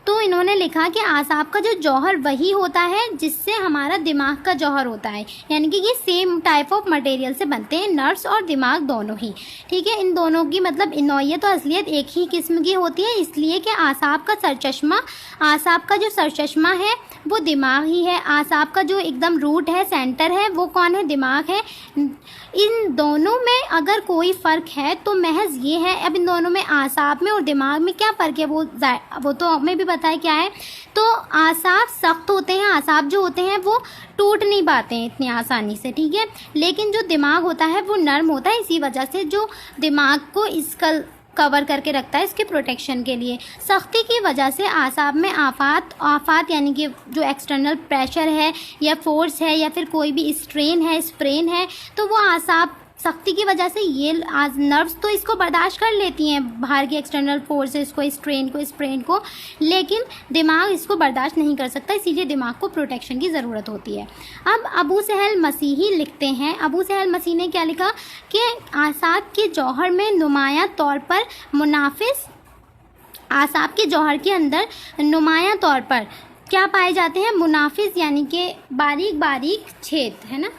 तो इन्होंने लिखा कि आसाब का जो जौहर वही होता है जिससे हमारा दिमाग का जौहर होता है, यानी कि ये सेम टाइप ऑफ मटेरियल से बनते हैं, नर्व्स और दिमाग दोनों ही, ठीक है। इन दोनों की मतलब नौइयत और असलियत एक ही किस्म की होती है, इसलिए कि आसाब का सरचश्मा, आसाब का जो सरचश्मा है वो दिमाग ही है। आसाब का जो एकदम रूट है, सेंटर है, वो कौन है? दिमाग है। इन दोनों में अगर कोई फ़र्क है तो महज ये है। अब इन दोनों में, आसाब में और दिमाग में क्या फ़र्क है वो तो हमें भी पता है क्या है। तो आसाब सख्त होते हैं, आसाब जो होते हैं वो टूट नहीं पाते हैं इतनी आसानी से, ठीक है। लेकिन जो दिमाग होता है वो नर्म होता है, इसी वजह से जो दिमाग को इसका कवर करके रखता है इसके प्रोटेक्शन के लिए। सख्ती की वजह से आसाब में आफात यानी कि जो एक्सटर्नल प्रेशर है या फोर्स है या फिर कोई भी स्ट्रेन है, स्प्रेन है, तो वो आसाब सख्ती की वजह से ये नर्व्स तो इसको बर्दाश्त कर लेती हैं, बाहर की एक्सटर्नल फोर्सेस को, स्ट्रेन को, स्प्रेन को, लेकिन दिमाग इसको बर्दाश्त नहीं कर सकता, इसीलिए दिमाग को प्रोटेक्शन की ज़रूरत होती है। अब अबू सहल मसीही लिखते हैं, अबू सहल मसीह ने क्या लिखा कि आसाब के जौहर में नुमायां तौर पर मुनाफिस, आसाब के जौहर के अंदर नुमायां तौर पर क्या पाए जाते हैं? मुनाफिस यानी कि बारीक बारीक छेद, है ना,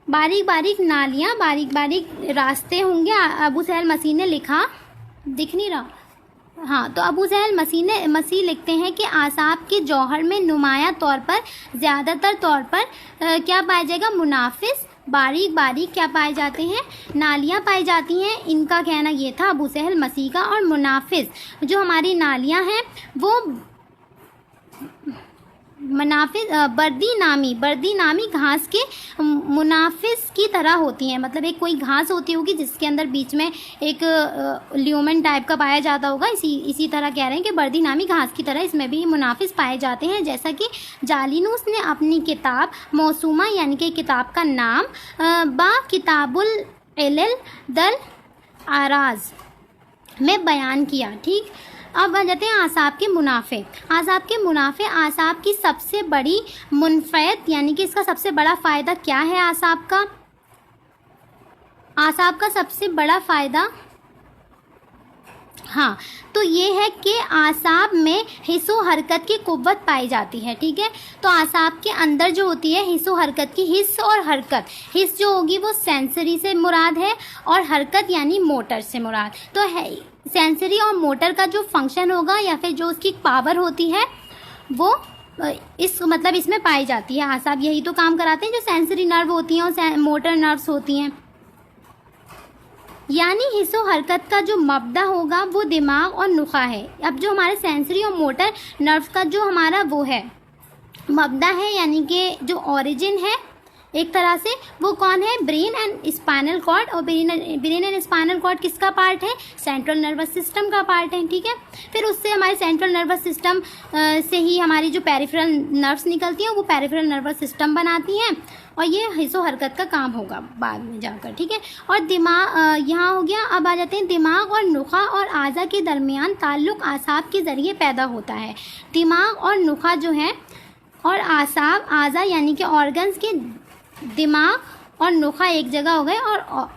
बारीक बारीक नालियाँ, बारीक बारीक रास्ते होंगे। अबू सहल मसीह ने लिखा, दिख नहीं रहा, हाँ, तो अबू सहल मसीह लिखते हैं कि आसाब के जौहर में नुमाया तौर पर, ज़्यादातर तौर पर क्या पाया जाएगा? मुनाफिस, बारीक बारीक क्या पाए जाते हैं? नालियाँ पाई जाती हैं। इनका कहना ये था अबू सहल मसीह का। और मुनाफिस, जो हमारी नालियाँ हैं वो मुनाफिस बर्दी नामी घास के मुनाफिस की तरह होती हैं। मतलब एक कोई घास होती होगी जिसके अंदर बीच में एक ल्यूमन टाइप का पाया जाता होगा। इसी तरह कह रहे हैं कि बर्दी नामी घास की तरह इसमें भी मुनाफिस पाए जाते हैं। जैसा कि जालिनूस ने अपनी किताब मौसूमा यानी कि किताब का नाम बा किताबुल इल्ल दल आराज में बयान किया। ठीक, अब आ जाते हैं आसाब के मुनाफे। आसाब की सबसे बड़ी मुनफ़ैत यानी कि इसका सबसे बड़ा फ़ायदा क्या है? आसाब का सबसे बड़ा फ़ायदा, हाँ, तो ये है कि आसाब में हिस्सो हरकत की कुव्वत पाई जाती है। ठीक है, तो आसाब के अंदर जो होती है हिस्सो हरकत की, हिस्स और हरकत, हिस्स जो होगी वो सेंसरी से मुराद है और हरकत यानी मोटर से मुराद। तो है सेंसरी और मोटर का जो फंक्शन होगा या फिर जो उसकी पावर होती है वो इसमें पाई जाती है। आसाब यही तो काम कराते हैं, जो सेंसरी नर्व होती हैं और मोटर नर्व्स होती हैं। यानी हिस्सो हरकत का जो मबदा होगा वो दिमाग और नुखा है। अब जो हमारे सेंसरी और मोटर नर्व्स का जो हमारा वो है मबदा है, यानी कि जो ओरिजिन है एक तरह से, वो कौन है? Brain and spinal cord. और ब्रेन एंड स्पाइनल कॉर्ड किसका पार्ट है? सेंट्रल नर्वस सिस्टम का पार्ट है। ठीक है, फिर उससे हमारे सेंट्रल नर्वस सिस्टम से ही हमारी जो पेरिफेरल नर्व्स निकलती हैं वो पेरिफेरल नर्वस सिस्टम बनाती हैं और ये हिस्सो हरकत का काम होगा बाद में जाकर। ठीक है, और दिमाग यहाँ हो गया। अब आ जाते हैं दिमाग और नुखा और आज़ा के दरमियान ताल्लुक़ आसाब के ज़रिए पैदा होता है। दिमाग और नुखा जो है और आसाब आज़ा यानी कि ऑर्गन्स के, दिमाग और नुखा एक जगह हो गए और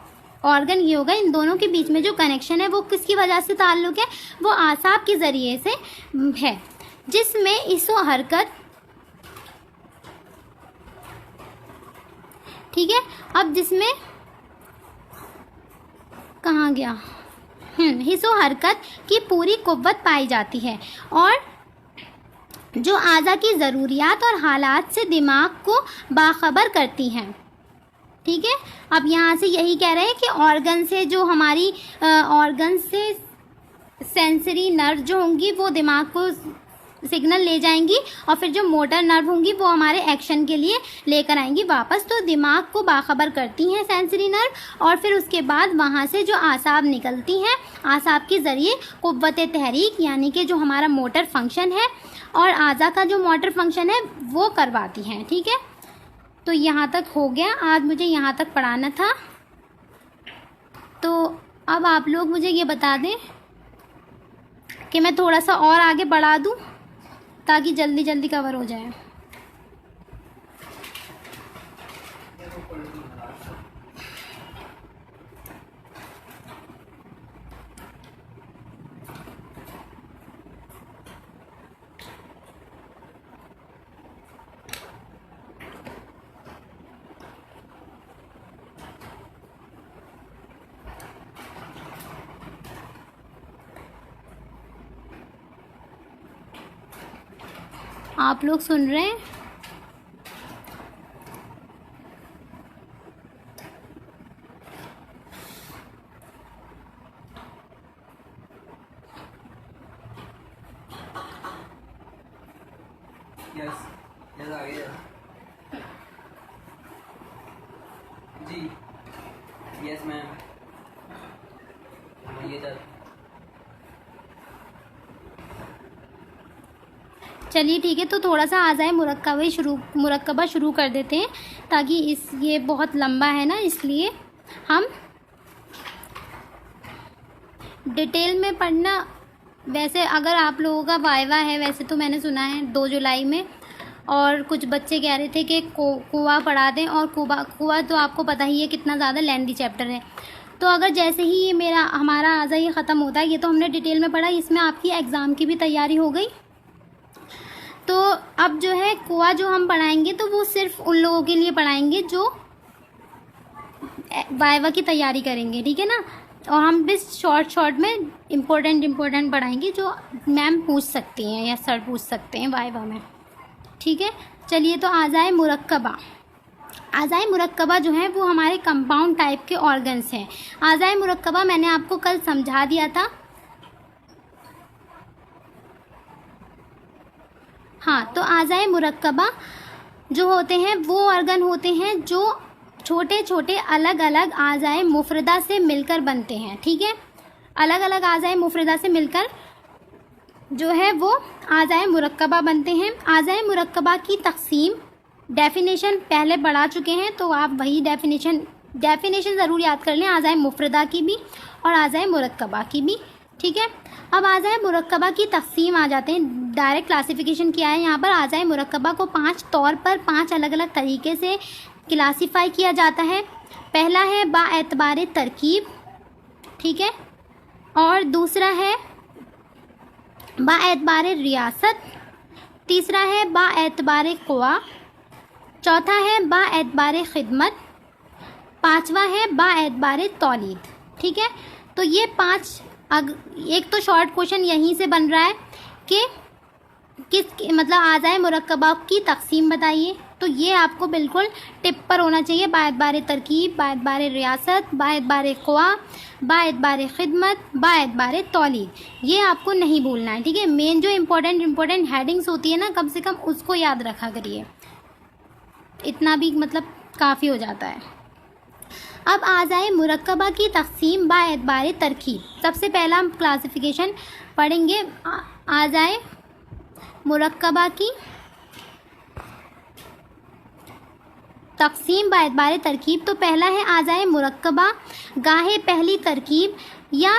ऑर्गन ये हो गए। इन दोनों के बीच में जो कनेक्शन है वो किसकी वजह से ताल्लुक़ है? वो आसाब के ज़रिए से है, जिसमें हिस्सो हरकत, ठीक है, अब जिसमें कहाँ गया? हिस्सो हरकत की पूरी कुव्वत पाई जाती है और जो आज़ा की ज़रूरियात और हालात से दिमाग को बाखबर करती हैं। ठीक है, अब यहाँ से यही कह रहे हैं कि ऑर्गन से जो हमारी ऑर्गन से सेंसरी नर्व जो होंगी वो दिमाग को सिग्नल ले जाएंगी और फिर जो मोटर नर्व होंगी वो हमारे एक्शन के लिए लेकर आएंगी वापस। तो दिमाग को बाखबर करती हैं सेंसरी नर्व और फिर उसके बाद वहाँ से जो आसाब निकलती हैं, आसाब के ज़रिए कुव्वत तहरीक यानी कि जो हमारा मोटर फंक्शन है और आज़ा का जो मोटर फंक्शन है वो करवाती हैं। ठीक है, तो यहाँ तक हो गया। आज मुझे यहाँ तक पढ़ाना था, तो अब आप लोग मुझे ये बता दें कि मैं थोड़ा सा और आगे बढ़ा दूँ ताकि जल्दी जल्दी कवर हो जाए। आप लोग सुन रहे हैं? यस आ गया जी। यस मैम, ये सर। चलिए ठीक है, तो थोड़ा सा आ जाए मुरक्कबा शुरू कर देते हैं ताकि ये बहुत लंबा है ना, इसलिए हम डिटेल में पढ़ना। वैसे अगर आप लोगों का वाइवा है, वैसे तो मैंने सुना है 2 जुलाई में, और कुछ बच्चे कह रहे थे कि कुआ पढ़ा दें, और कुआ तो आपको पता ही है कितना ज़्यादा लेंथी चैप्टर है। तो अगर जैसे ही ये हमारा आज़ा ये ख़त्म होता है, ये तो हमने डिटेल में पढ़ा, इसमें आपकी एग्ज़ाम की भी तैयारी हो गई। तो अब जो है कुआ जो हम पढ़ाएंगे तो वो सिर्फ उन लोगों के लिए पढ़ाएंगे जो वाइवा की तैयारी करेंगे, ठीक है ना। और हम भी शॉर्ट में इम्पोर्टेंट पढ़ाएंगे जो मैम पूछ सकती हैं या सर पूछ सकते हैं वाइवा में, ठीक है। चलिए, तो आज़ाए मुरक्कबा। आज़ाए मुरक्कबा जो है वो हमारे कंपाउंड टाइप के ऑर्गन्स हैं। आज़ाए मुरक्कबा मैंने आपको कल समझा दिया था। हाँ, तो आज़ाए मुरक्कबा जो होते हैं वो ऑर्गन होते हैं जो छोटे छोटे अलग अलग आज़ाए मुफ़रदा से मिलकर बनते हैं, ठीक है। अलग अलग आज़ाए मुफ़रदा से मिलकर जो है वो आज़ाए मुरक्कबा बनते हैं। आज़ाए मुरक्कबा की तक़सीम डेफिनेशन पहले पढ़ा चुके हैं, तो आप वही डेफिनेशन ज़रूर याद कर लें, आज़ाए मुफ़रदा की भी और आज़ाए मुरक्कबा की भी, ठीक है। अब आज़ाए मुरक्कबा की तक़सीम आ जाते हैं। डायरेक्ट क्लासिफिकेशन किया है यहाँ पर। आज़ाए मुरक्कबा को 5 तौर पर 5 अलग अलग तरीके से क्लासीफाई किया जाता है। पहला है बाएतबार तरकीब, ठीक है, और दूसरा है बाएतबार रियासत, तीसरा है बाएतबार क़ुवा, चौथा है बाएतबार खिदमत, पांचवा है बाएतबार तौलीद, ठीक है। तो ये 5 एक तो शॉर्ट क्वेश्चन यहीं से बन रहा है कि किस मतलब आज़ाए मुरक्कबा की तक़सीम बताइए, तो ये आपको बिल्कुल टिप पर होना चाहिए। बाएतबार तरकीब, बाएतबार रियासत, बाएतबार क़ुवा, बाएतबार खिदमत, बाएतबार तौलीद, ये आपको नहीं भूलना है, ठीक है। मेन जो इम्पोर्टेंट हेडिंग्स होती है ना, कम से कम उसको याद रखा करिए, इतना भी मतलब काफ़ी हो जाता है। अब आज़ाए मुरक्कबा की तक़सीम बाएतबार तरकीब। सबसे पहला हम क्लासिफिकेशन पढ़ेंगे आज़ाए मुरक्कबा की तक़सीम बाएतबार तरकीब। तो पहला है आज़ाए मुरक्कबा गाहे पहली तरकीब, या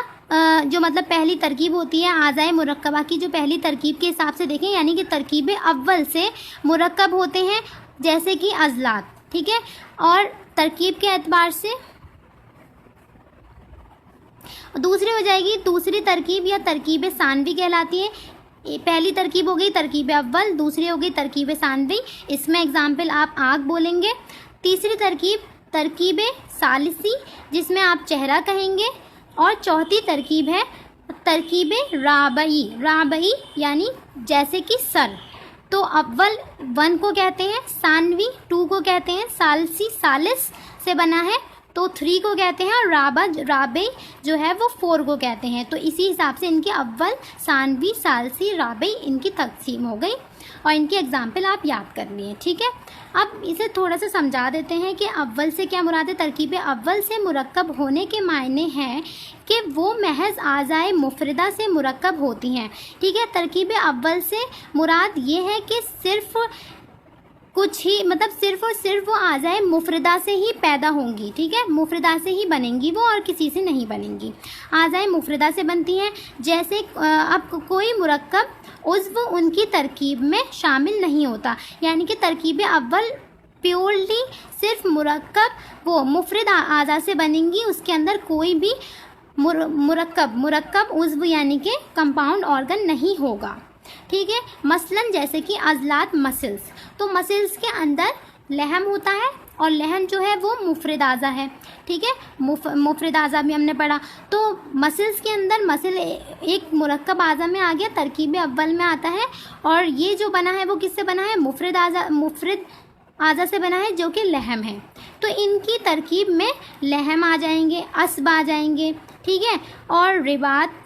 जो मतलब पहली तरकीब होती है आज़ाए मुरक्कबा की, जो पहली तरकीब के हिसाब से देखें, यानी कि तरकीब अव्वल से मुरक्कब होते हैं, जैसे कि अज़लात, ठीक है। और तरकीब के एतबार से दूसरी हो जाएगी दूसरी तरकीब या तरकीब सानवी कहलाती है। पहली तरकीब हो गई तरकीब अव्वल, दूसरी हो गई तरकीब सानवी, इसमें एग्जाम्पल आप आग बोलेंगे। तीसरी तरकीब तरकीब सालिसी, जिसमें आप चेहरा कहेंगे। और चौथी तरकीब है तरकीब राबई यानी जैसे कि सर। तो अव्वल 1 को कहते हैं सानवी, 2 को कहते हैं सालसी सालिस से बना है, तो 3 को कहते हैं, और राबई जो है वो 4 को कहते हैं। तो इसी हिसाब से इनके अव्वल सानवी सालसी राबई इनकी तकसीम हो गई, और इनके एग्जाम्पल आप याद कर लिए, ठीक है। अब इसे थोड़ा सा समझा देते हैं कि अव्वल से क्या मुराद है। तरकीब अव्वल से मुरक्कब होने के मायने हैं कि वो महज आज़ाए मुफ़रदा से मुरक्कब होती हैं, ठीक है। तरकीब अव्वल से मुराद ये है कि सिर्फ कुछ ही मतलब सिर्फ और सिर्फ वो आज़ाए मुफ़रदा से ही पैदा होंगी, ठीक है, मुफ़रदा से ही बनेंगी वो, और किसी से नहीं बनेंगी। आज़ाए मुफ़रदा से बनती हैं, जैसे अब कोई मुरक्कब उज़्व उनकी तरकीब में शामिल नहीं होता, यानी कि तरकीब अव्वल प्योरली सिर्फ मुरक्कब वो मुफ़रद आज़ा से बनेंगी, उसके अंदर कोई भी मुरक्कब उज़्व यानी कि कंपाउंड ऑर्गन नहीं होगा, ठीक है। मसलन जैसे कि अज़लात मसल्स, तो मसल्स के अंदर लहम होता है, और लहम जो है वो मुफ़रद आज़ा है, ठीक है। मुफ़रद आज़ा भी हमने पढ़ा। तो मसल्स के अंदर मसल एक मुरक्कब आज़ा में आ गया, तरकीब अव्वल में आता है, और ये जो बना है वो किससे बना है, मुफ़रद आज़ा से बना है, जो कि लहम है। तो इनकी तरकीब में लहम आ जाएंगे, अस्ब आ जाएंगे, ठीक है, और रिबात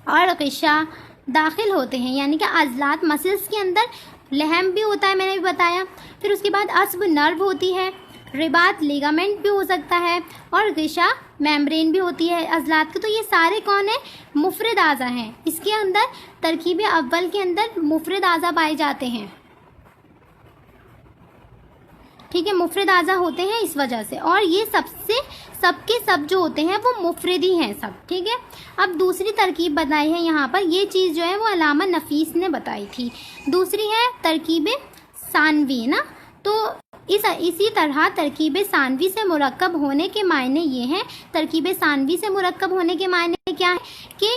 और क़िशा दाखिल होते हैं, यानी कि अज़लात मसल्स के अंदर लहम भी होता है, मैंने भी बताया। फिर उसके बाद अस्ब नर्व होती है, रिबात लिगामेंट भी हो सकता है, और ग़िशा मेम्ब्रेन भी होती है अज़लात की। तो ये सारे कौन है, मुफ़रद आज़ा हैं। इसके अंदर तरकीब अव्वल के अंदर मुफ़रद आज़ा पाए जाते हैं, ठीक है, मुफ़रद आज़ा होते हैं इस वजह से, और ये सबके सब जो होते हैं वो मुफ़रद ही हैं सब, ठीक है। अब दूसरी तरकीब बताई है यहाँ पर, ये चीज़ जो है वो अलामा नफीस ने बताई थी। दूसरी है तरकीब सानवी ना, तो इसी तरह तरकीब सानवी से मुरक्कब होने के मायने ये हैं, तरकीब सानवी से मुरक्कब होने के मायने क्या है कि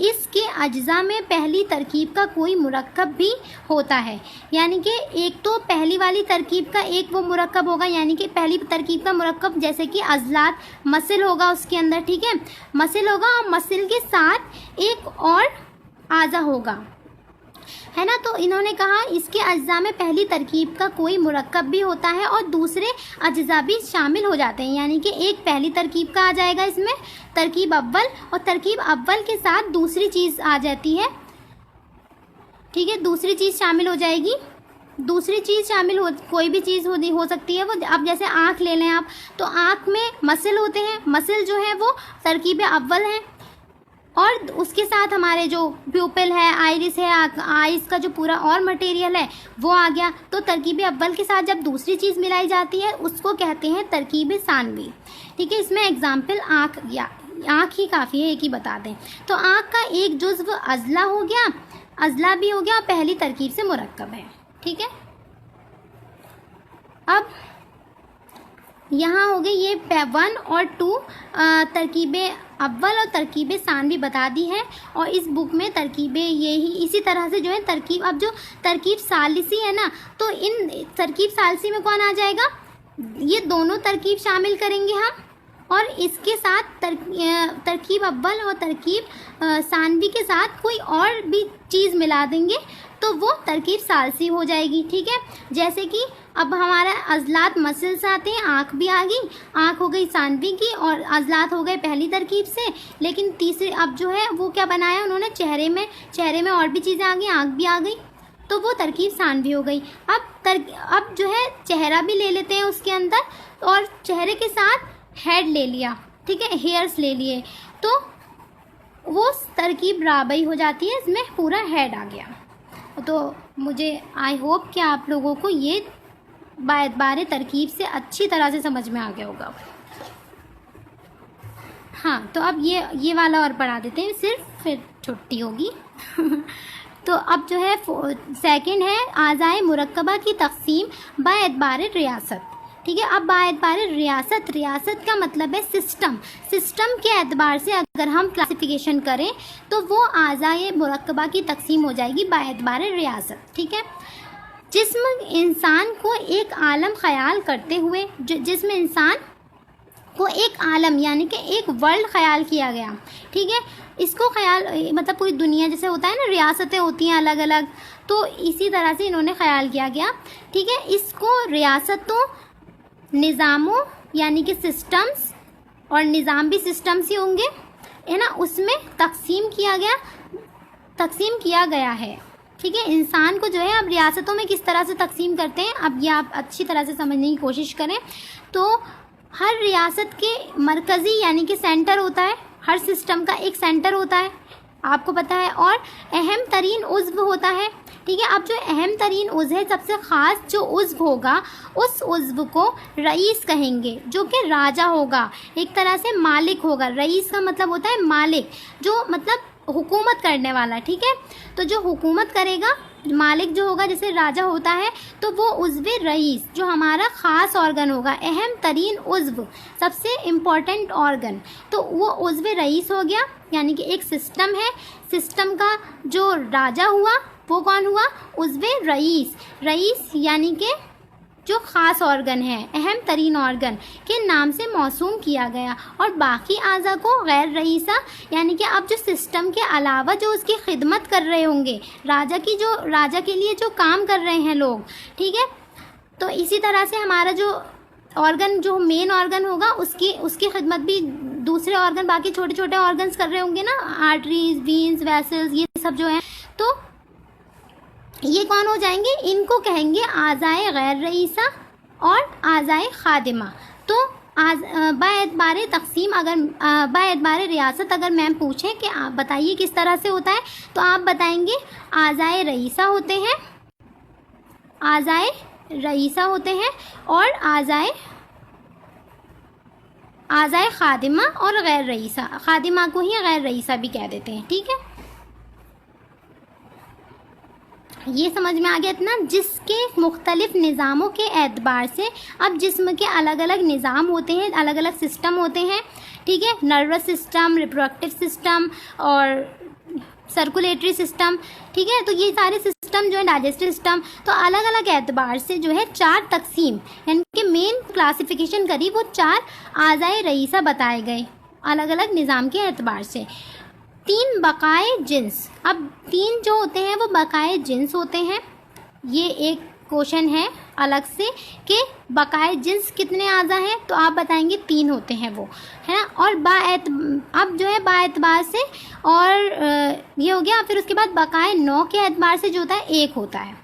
इसके अज्जा में पहली तरकीब का कोई मुरक्कब भी होता है। यानी कि एक तो पहली वाली तरकीब का एक वो मुरक्कब होगा, यानी कि पहली तरकीब का मुरक्कब जैसे कि अज़लात मसल होगा उसके अंदर, ठीक है, मसल होगा और मसल के साथ एक और आज़ा होगा, है ना। तो इन्होंने कहा इसके अज्जा में पहली तरकीब का कोई मुरक्कब भी होता है और दूसरे अज्जा भी शामिल हो जाते हैं। यानी कि एक पहली तरकीब का आ जाएगा इसमें तरकीब अव्वल, और तरकीब अव्वल के साथ दूसरी चीज़ आ जाती है, ठीक है, दूसरी चीज़ शामिल हो जाएगी। दूसरी चीज़ शामिल हो, कोई भी चीज़ हो सकती है वो। अब जैसे आँख ले लें आप, तो आँख में मसल होते हैं, मसल जो है वो तरकीब अव्वल है, और उसके साथ हमारे जो प्यूपिल है, आइरिस है, आइस का जो पूरा और मटेरियल है वो आ गया। तो तरकीब अव्वल के साथ जब दूसरी चीज़ मिलाई जाती है उसको कहते हैं तरकीब सानवी, ठीक है। इसमें एग्जाम्पल आँख, या आँख ही काफ़ी है, एक ही बता दें। तो आँख का एक जुज़्व अज़ला हो गया, अज़ला भी हो गया और पहली तरकीब से मुरक्कब है, ठीक है। अब यहाँ हो गई ये 1 और 2 तरकीब अव्वल और तरकीब सानवी बता दी है। और इस बुक में तरकीबें यही इसी तरह से जो है तरकीब, अब जो तरकीब सालिसी है ना, तो इन तरकीब सालिसी में कौन आ जाएगा, ये दोनों तरकीब शामिल करेंगे हम, और इसके साथ तरकीब अव्वल और तरकीब सानवी के साथ कोई और भी चीज़ मिला देंगे तो वो तरकीब सालसी हो जाएगी, ठीक है। जैसे कि अब हमारा अज़लात मसल्स आते हैं, आँख भी आ गई, आँख हो गई सानवी की, और अज़लात हो गए पहली तरकीब से। लेकिन तीसरे अब जो है वो क्या बनाया उन्होंने, चेहरे में और भी चीज़ें आ गई, आँख भी आ गई, तो वो तरकीब सानवी हो गई। अब जो है चेहरा भी ले लेते हैं उसके अंदर, और चेहरे के साथ हेड ले लिया, ठीक है, हेयर्स ले लिए, तो वो तरकीब राबई हो जाती है, इसमें पूरा हेड आ गया। तो मुझे आई होप कि आप लोगों को ये बारे तरकीब से अच्छी तरह से समझ में आ गया होगा। हाँ, तो अब ये वाला और पढ़ा देते हैं सिर्फ, फिर छुट्टी होगी। तो अब जो है सेकंड है आज़ाए मुरक्कबा की तकसीम बाएतबार रियासत, ठीक है। अब बाएतबार रियासत, रियासत का मतलब है सिस्टम, सिस्टम के एतबार से अगर हम क्लासिफिकेशन करें तो वो आज़ाए मुरक्कबा की तकसीम हो जाएगी बाएतबार रियासत, ठीक है। जिस्म इंसान को एक आलम ख्याल करते हुए, जिस्म इंसान को एक आलम यानी कि एक वर्ल्ड ख्याल किया गया, ठीक है। इसको ख्याल मतलब पूरी दुनिया, जैसे होता है ना रियासतें होती हैं अलग अलग, तो इसी तरह से इन्होंने ख्याल किया गया, ठीक है। इसको रियासतों, निज़ामों यानी कि सिस्टम्स, और निज़ाम भी सिस्टम्स ही होंगे, है ना, उसमें तकसीम किया गया है, ठीक है। इंसान को जो है अब रियासतों में किस तरह से तकसीम करते हैं, अब ये आप अच्छी तरह से समझने की कोशिश करें। तो हर रियासत के मरकज़ी यानी कि सेंटर होता है, हर सिस्टम का एक सेंटर होता है, आपको पता है, और अहम तरीन उज़्व होता है, ठीक है। अब जो अहम तरीन उज़्व है, सबसे ख़ास जो उज़्व होगा उस उज़्व को रईस कहेंगे, जो कि राजा होगा, एक तरह से मालिक होगा। रईस का मतलब होता है मालिक, जो मतलब हुकूमत करने वाला, ठीक है। तो जो हुकूमत करेगा, मालिक जो होगा, जैसे राजा होता है, तो वो उज़्व रईस जो हमारा ख़ास ऑर्गन होगा, अहम तरीन उज़्व, सबसे इम्पॉर्टेंट ऑर्गन, तो वो उज़्व रईस हो गया। यानी कि एक सिस्टम है, सिस्टम का जो राजा हुआ वो कौन हुआ, उज़्व रईस। रईस यानी कि जो ख़ास ऑर्गन है, अहम तरीन ऑर्गन के नाम से मौसूम किया गया। और बाकी आज़ा को गैर रईसा यानी कि अब जो सिस्टम के अलावा जो उसकी खिदमत कर रहे होंगे, राजा के लिए जो काम कर रहे हैं लोग, ठीक है। तो इसी तरह से हमारा जो ऑर्गन, जो मेन ऑर्गन होगा, उसकी खिदमत भी दूसरे ऑर्गन, बाकी छोटे छोटे ऑर्गन्स कर रहे होंगे ना, आर्टरीज, वीन्स, वेसल्स, ये सब जो हैं, तो ये कौन हो जाएंगे, इनको कहेंगे आज़ाए गैर रईसा और आज़ाए खादिमा। तो बाएतबार तकसीम, अगर बाएतबार रियासत अगर मैम पूछें कि आप बताइए किस तरह से होता है, तो आप बताएंगे आज़ाए रईसा होते हैं, आज़ाए रईसा होते हैं, और आज़ाए खादिमा और गैर रईसा, खादिमा को ही गैर रईसा भी कह देते हैं, ठीक है। ये समझ में आ गया इतना। जिसके मुख्तलिफ निज़ामों के एतबार से, अब जिस्म के अलग अलग निज़ाम होते हैं, अलग अलग सिस्टम होते हैं, ठीक है, नर्वस सिस्टम, रिप्रोडक्टिव सिस्टम और सर्कुलेटरी सिस्टम, ठीक है। तो ये सारे सिस्टम जो है, डाइजेस्टिव सिस्टम, तो अलग अलग एतबार से जो है 4 तकसीम, यानी कि मेन क्लासिफिकेशन करी, वो 4 आज़ाए रईसा बताए गए अलग अलग निज़ाम के एतबार से। 3 बकाए जिन्स, अब 3 जो होते हैं वो बकाए जिन्स होते हैं। ये एक क्वेश्चन है अलग से कि बकाए जिन्स कितने आज़ा हैं, तो आप बताएंगे 3 होते हैं वो, है ना। और अब जो है बाएतबार से, और ये हो गया। फिर उसके बाद बकाए 9 के एतबार से जो होता है 1 होता है,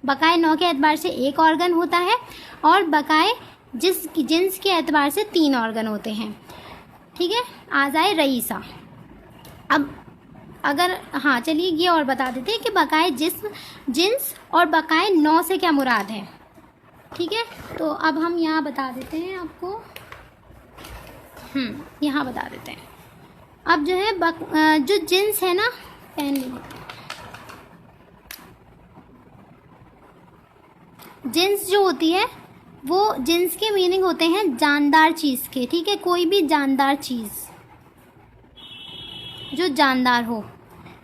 बकाए 9 के एतबार से 1 ऑर्गन होता है, और बकाए जिन्स के एतबार से 3 ऑर्गन होते हैं, ठीक है, आज़ाए रईसा। अब अगर हाँ चलिए ये और बता देते हैं कि बकाए जिन्स और बकाए 9 से क्या मुराद है, ठीक है। तो अब हम यहाँ बता देते हैं आपको, यहाँ बता देते हैं। अब जो है जो जिन्स है ना, पेन ले लेते हैं। जिन्स जो होती है वो, जिन्स के मीनिंग होते हैं जानदार चीज़ के, ठीक है, कोई भी जानदार चीज़ जो जानदार हो,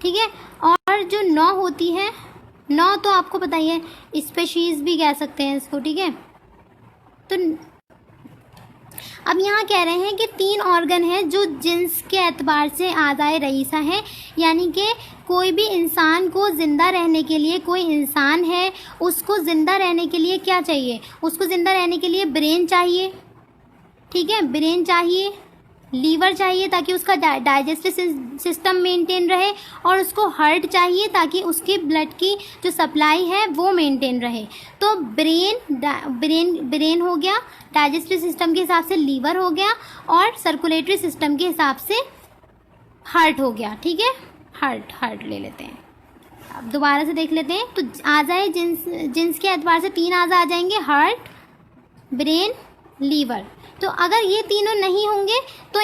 ठीक है। और जो 9 होती है, 9 तो आपको पता ही है, स्पेशीज़ भी कह सकते हैं इसको, ठीक है। तो अब यहाँ कह रहे हैं कि 3 ऑर्गन है जो जिन्स के एतबार से आज़ाए रईसा है, यानी कि कोई भी इंसान को ज़िंदा रहने के लिए, कोई इंसान है उसको ज़िंदा रहने के लिए क्या चाहिए, उसको ज़िंदा रहने के लिए ब्रेन चाहिए, ठीक है, ब्रेन चाहिए, लीवर चाहिए ताकि उसका डाइजेस्टिव सिस्टम मेंटेन रहे, और उसको हार्ट चाहिए ताकि उसकी ब्लड की जो सप्लाई है वो मेंटेन रहे। तो ब्रेन हो गया, डाइजेस्टिव सिस्टम के हिसाब से लीवर हो गया, और सर्कुलेटरी सिस्टम के हिसाब से हार्ट हो गया, ठीक है। हार्ट ले लेते हैं, अब दोबारा से देख लेते हैं। तो आज़ाए जिन्स के एतबार से 3 आज़ा आ जाएंगे, हार्ट, ब्रेन, लीवर। तो अगर ये तीनों नहीं होंगे तो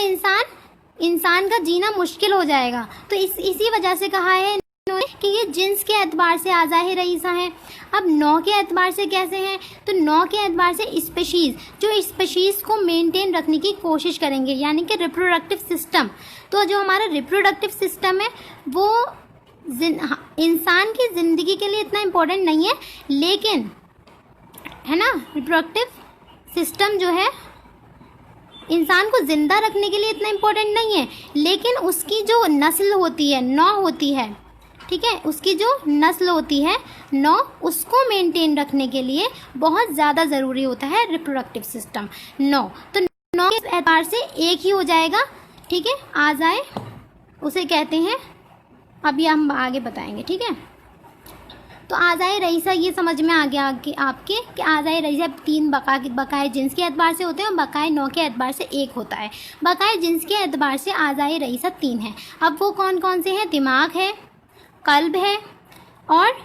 इंसान का जीना मुश्किल हो जाएगा। तो इसी वजह से कहा है इन्होंने कि ये जिन्स के एतबार से आज़ाए रईसा है। अब 9 के एतबार से कैसे हैं, तो 9 के एतबार से स्पेशीज़, जो स्पेशीज़ को मेंटेन रखने की कोशिश करेंगे, यानी कि रिप्रोडक्टिव सिस्टम। तो जो हमारा रिप्रोडक्टिव सिस्टम है वो इंसान की ज़िंदगी के लिए इतना इम्पोर्टेंट नहीं है, लेकिन है ना, रिप्रोडक्टिव सिस्टम जो है इंसान को ज़िंदा रखने के लिए इतना इम्पोर्टेंट नहीं है, लेकिन उसकी जो नस्ल होती है, 9 होती है, ठीक है, उसकी जो नस्ल होती है 9, उसको मेंटेन रखने के लिए बहुत ज़्यादा ज़रूरी होता है रिप्रोडक्टिव सिस्टम 9। तो 9 के एतबार से 1 ही हो जाएगा, ठीक है, आज़ाए उसे कहते हैं। अभी हम आगे बताएंगे, ठीक है। तो आज़ाए रईसा ये समझ में आ गया आपके कि आज़ाए रईसा 3 बकाए जिन्स के एतबार से होते हैं, और बकाए 9 के एतबार से 1 होता है। बकाए जिन्स के एतबार से आज़ाए रईसा 3 है। अब वो कौन कौन से हैं, दिमाग है, कल्ब है और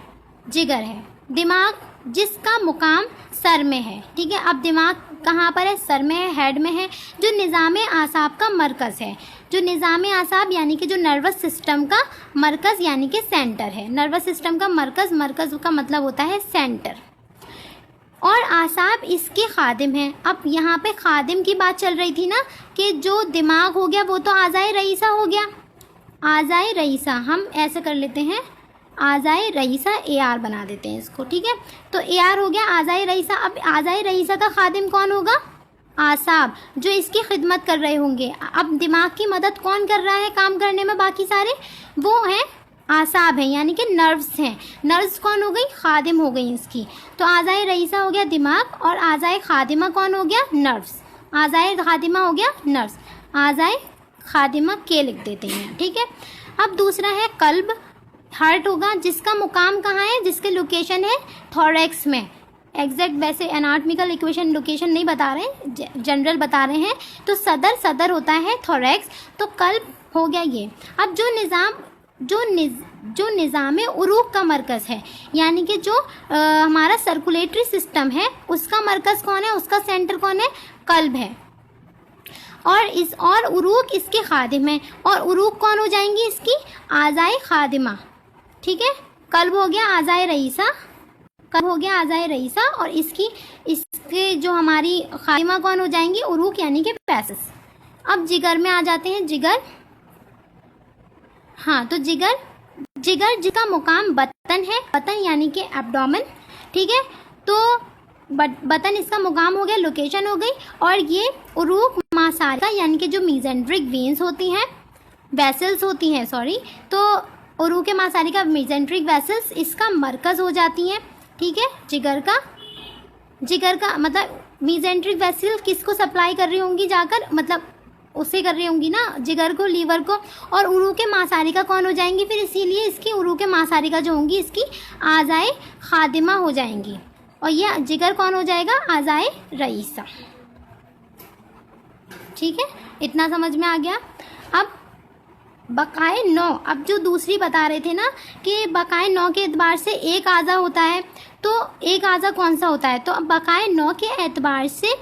जिगर है। दिमाग जिसका मुकाम सर में है, ठीक है। अब दिमाग कहाँ पर है, सर में है, हेड में है, जो निज़ामे आसाब का मरकज़ है, जो निज़ामे आसाब यानी कि जो नर्वस सिस्टम का मरकज़ यानी कि सेंटर है। नर्वस सिस्टम का मरकज़ का मतलब होता है सेंटर, और आसाब इसके खादिम हैं। अब यहाँ पे खादिम की बात चल रही थी ना, कि जो दिमाग हो गया वो तो आज़ाए रईसा हो गया। आज़ाए रईसा हम ऐसे कर लेते हैं, आज़ाए रईसा AR बना देते हैं इसको, ठीक है। तो AR हो गया आज़ाए रईसा। अब आज़ाए रईसा का खादिम कौन होगा, आसाब, जो इसकी खिदमत कर रहे होंगे। अब दिमाग की मदद कौन कर रहा है काम करने में, बाकी सारे वो हैं आसाब हैं, यानी कि नर्व्स हैं। नर्व्स कौन हो गई, खादिम हो गई इसकी। तो आज़ाए रईसा हो गया दिमाग, और आज़ाए खादिमा कौन हो गया, नर्व्स। आज़ाए खादिमा हो गया नर्व्स, आज़ाए खादिमा के लिख देते हैं, ठीक है। अब दूसरा है कल्ब, हार्ट होगा, जिसका मुकाम कहाँ है, जिसके लोकेशन है थोरैक्स में। एग्जैक्ट वैसे एनाटॉमिकल इक्वेशन लोकेशन नहीं बता रहे, जनरल बता रहे हैं। तो सदर होता है थोरैक्स, तो कल्ब हो गया ये। अब जो निज़ामे उरूक का मरकज़ है, यानी कि जो हमारा सर्कुलेटरी सिस्टम है उसका मरकज़ कौन है, उसका सेंटर कौन है, कल्ब है। और उरूक इसके खादिम है, और उरूक कौन हो जाएंगी इसकी, आज़ाए खादिमा, ठीक है। कल्ब हो गया आज़ाए रईसा, कल्ब हो गया आज़ाए रईसा, और इसके जो हमारी खादिमा कौन हो जाएंगी, उरूक यानी कि पैसेस। अब जिगर में आ जाते हैं। जिगर, हाँ तो जिगर जिसका मुकाम बतन है, बतन यानी कि एब्डोमेन, ठीक है। तो बतन इसका मुकाम हो गया, लोकेशन हो गई। और ये उरूक मासारिका यानी कि जो मीजेंट्रिक वेन्स होती हैं, वेसल्स होती हैं, सॉरी, तो उरूक मासारिका मीजेंट्रिक वेसल्स इसका मरकज हो जाती हैं, ठीक है। जिगर का मतलब मीजेंट्रिक वेसल किसको सप्लाई कर रही होंगी जाकर, मतलब उससे कर रही होंगी ना, जिगर को, लीवर को। और उरूक मासारिका कौन हो जाएंगी फिर, इसीलिए इसकी उरूक मासारिका जो होंगी इसकी आज़ाए खादिमा हो जाएंगी, और ये जिगर कौन हो जाएगा, आज़ाए रईसा, ठीक है। इतना समझ में आ गया। अब बकाए नौ, अब जो दूसरी बता रहे थे ना कि बकाए नौ के एतबार से एक आज़ा होता है, तो एक आज़ा कौन सा होता है, तो अब बकाए नौ के एतबार से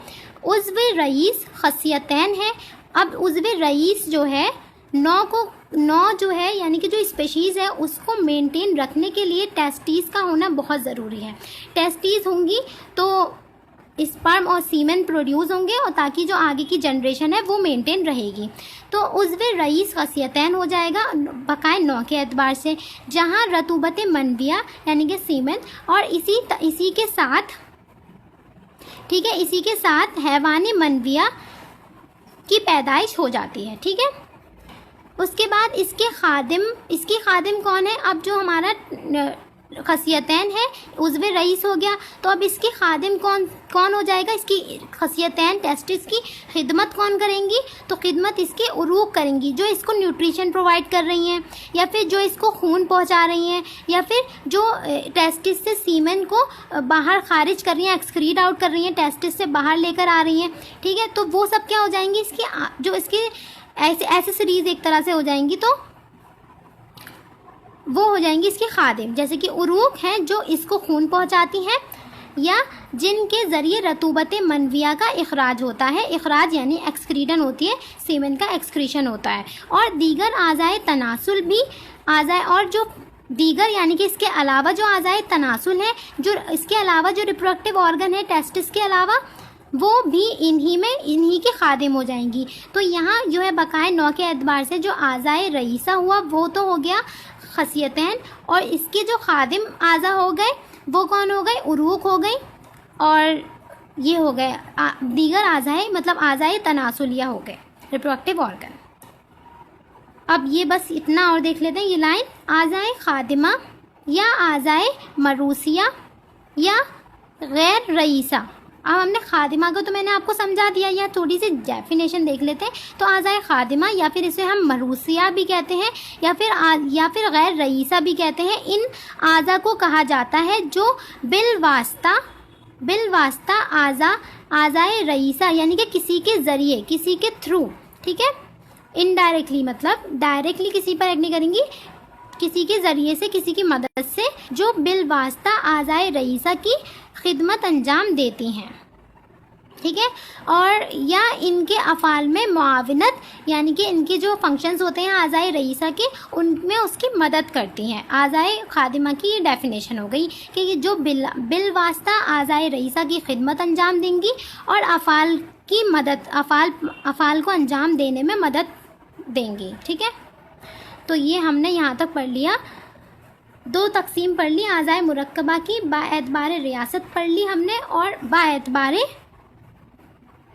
उज़्व रईस खसियतैन है। अब उज़्व रईस जो है, नौ जो है यानी कि जो स्पेशीज़ है उसको मेंटेन रखने के लिए टेस्टिस का होना बहुत ज़रूरी है। टेस्टिस होंगी तो स्पर्म और सीमेन प्रोड्यूस होंगे, और ताकि जो आगे की जनरेशन है वो मेंटेन रहेगी। तो उज़्व रईस खसियतैन हो जाएगा बकाए नौ के एतबार से, जहाँ रतूबत मनविया यानी कि सीमेन, और इसी के साथ, ठीक है, इसी के साथ हैवानी मनविया की पैदाइश हो जाती है, ठीक है। उसके बाद इसकी खादिम कौन है, अब जो हमारा खसियतैन है उज़्व रईस हो गया, तो अब इसकी खादिम कौन हो जाएगा, इसकी खसियतैन टेस्टिस की खिदमत कौन करेंगी, तो खिदमत इसके उरूक करेंगी, जो इसको न्यूट्रिशन प्रोवाइड कर रही हैं, या फिर जो इसको खून पहुंचा रही हैं, या फिर जो टेस्टिस से सीमेन को बाहर खारिज कर रही हैं, एक्सक्रीट आउट कर रही हैं, टेस्टिस से बाहर लेकर आ रही हैं, ठीक है। तो वो सब क्या हो जाएंगी, इसकी जो इसकी ऐसे सीरीज एक तरह से हो जाएंगी, तो वो हो जाएंगी इसकी खादिम, जैसे कि उरूक हैं जो इसको खून पहुंचाती हैं, या जिनके ज़रिए रतूबत मनविया का इखराज होता है, इखराज यानी एक्सक्रीडन होती है, सीमेन का एक्सक्रीशन होता है। और दीगर आज़ाए तनासुल भी और जो दीगर यानी कि इसके अलावा जो आज़ाए तनासुल है, जो इसके अलावा जो रिप्रोडक्टिव ऑर्गन है टेस्टिस के अलावा, वो भी इन्हीं के खादिम हो जाएंगी। तो यहाँ जो है बकाए नौ के एतबार से जो आज़ाए रईसा हुआ वो तो हो गया खसियतैन, और इसके जो खादिम आज़ा हो गए वो कौन हो गए, उरूक हो गई, और ये हो गए दीगर आज़ाए मतलब आज़ाए तनासुलिया हो गए, रिप्रोडक्टिव ऑर्गन। अब ये बस इतना और देख लेते हैं, ये लाइन, आज़ाए खादिमा या आज़ाए मरूसिया या गैर रईसा। अब हमने खादिमा को तो मैंने आपको समझा दिया, या थोड़ी सी डेफिनेशन देख लेते हैं। तो आज़ाए खादिमा, या फिर इसे हम मरूसिया भी कहते हैं, या फिर गैर रईसा भी कहते हैं। इन आज़ा को कहा जाता है जो बिल वास्ता आज़ाए रईसा यानी कि किसी के ज़रिए, किसी के थ्रू, ठीक है। इनडायरेक्टली मतलब डायरेक्टली किसी पर एक्ट नहीं करेंगी, किसी के ज़रिए से, किसी की मदद से, जो बिल वास्ता आज़ाए रईसा की खिदमत अंजाम देती हैं, ठीक है। और या इनके अफ़ाल में मुआविनत यानी कि इनके जो फंक्शंस होते हैं आज़ाए रईसा के, उनमें उसकी मदद करती हैं। आज़ाए खादिमा की ये डेफिनेशन हो गई कि ये जो बिल वास्ता आज़ाए रईसा की खिदमत अंजाम देंगी और अफ़ाल की मदद, अफ़ाल को अंजाम देने में मदद देंगी, ठीक है। तो ये हमने यहाँ तक पढ़ लिया, 2 तकसीम पढ़ ली आज़ाए मुरक्कबा की, बाएतबार रियासत पढ़ ली हमने, और बाएतबार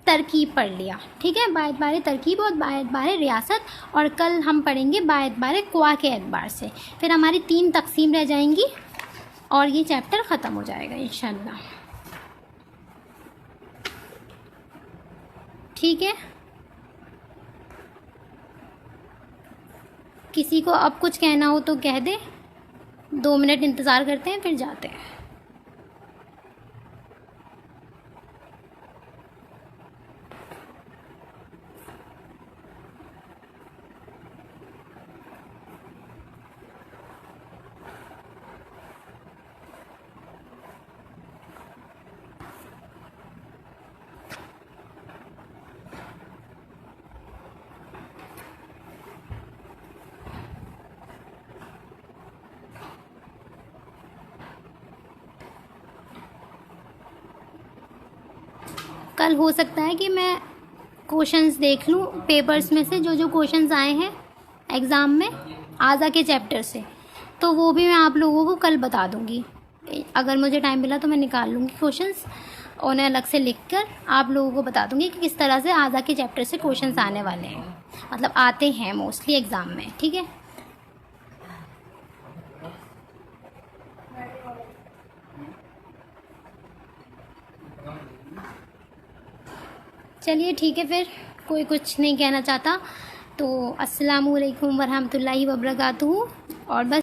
तरकीब पढ़ लिया, ठीक है। बाएतबार तरकीब और बाएतबार रियासत, और कल हम पढ़ेंगे बाएतबार क्वा के एतबार से। फिर हमारी 3 तकसीम रह जाएंगी और ये चैप्टर ख़त्म हो जाएगा इंशाअल्लाह, ठीक है। किसी को अब कुछ कहना हो तो कह दे, 2 मिनट इंतज़ार करते हैं फिर जाते हैं। कल हो सकता है कि मैं क्वेश्चंस देख लूँ पेपर्स में से, जो जो क्वेश्चंस आए हैं एग्ज़ाम में आज़ा के चैप्टर से, तो वो भी मैं आप लोगों को कल बता दूँगी। अगर मुझे टाइम मिला तो मैं निकाल लूँगी क्वेश्चंस, उन्हें अलग से लिखकर आप लोगों को बता दूँगी कि किस तरह से आज़ा के चैप्टर से क्वेश्चंस आने वाले हैं, मतलब आते हैं मोस्टली एग्ज़ाम में। ठीक है, चलिए ठीक है, फिर कोई कुछ नहीं कहना चाहता तो अस्सलामु अलैकुम वरहमतुल्लाहि वबरकातुहू। और बस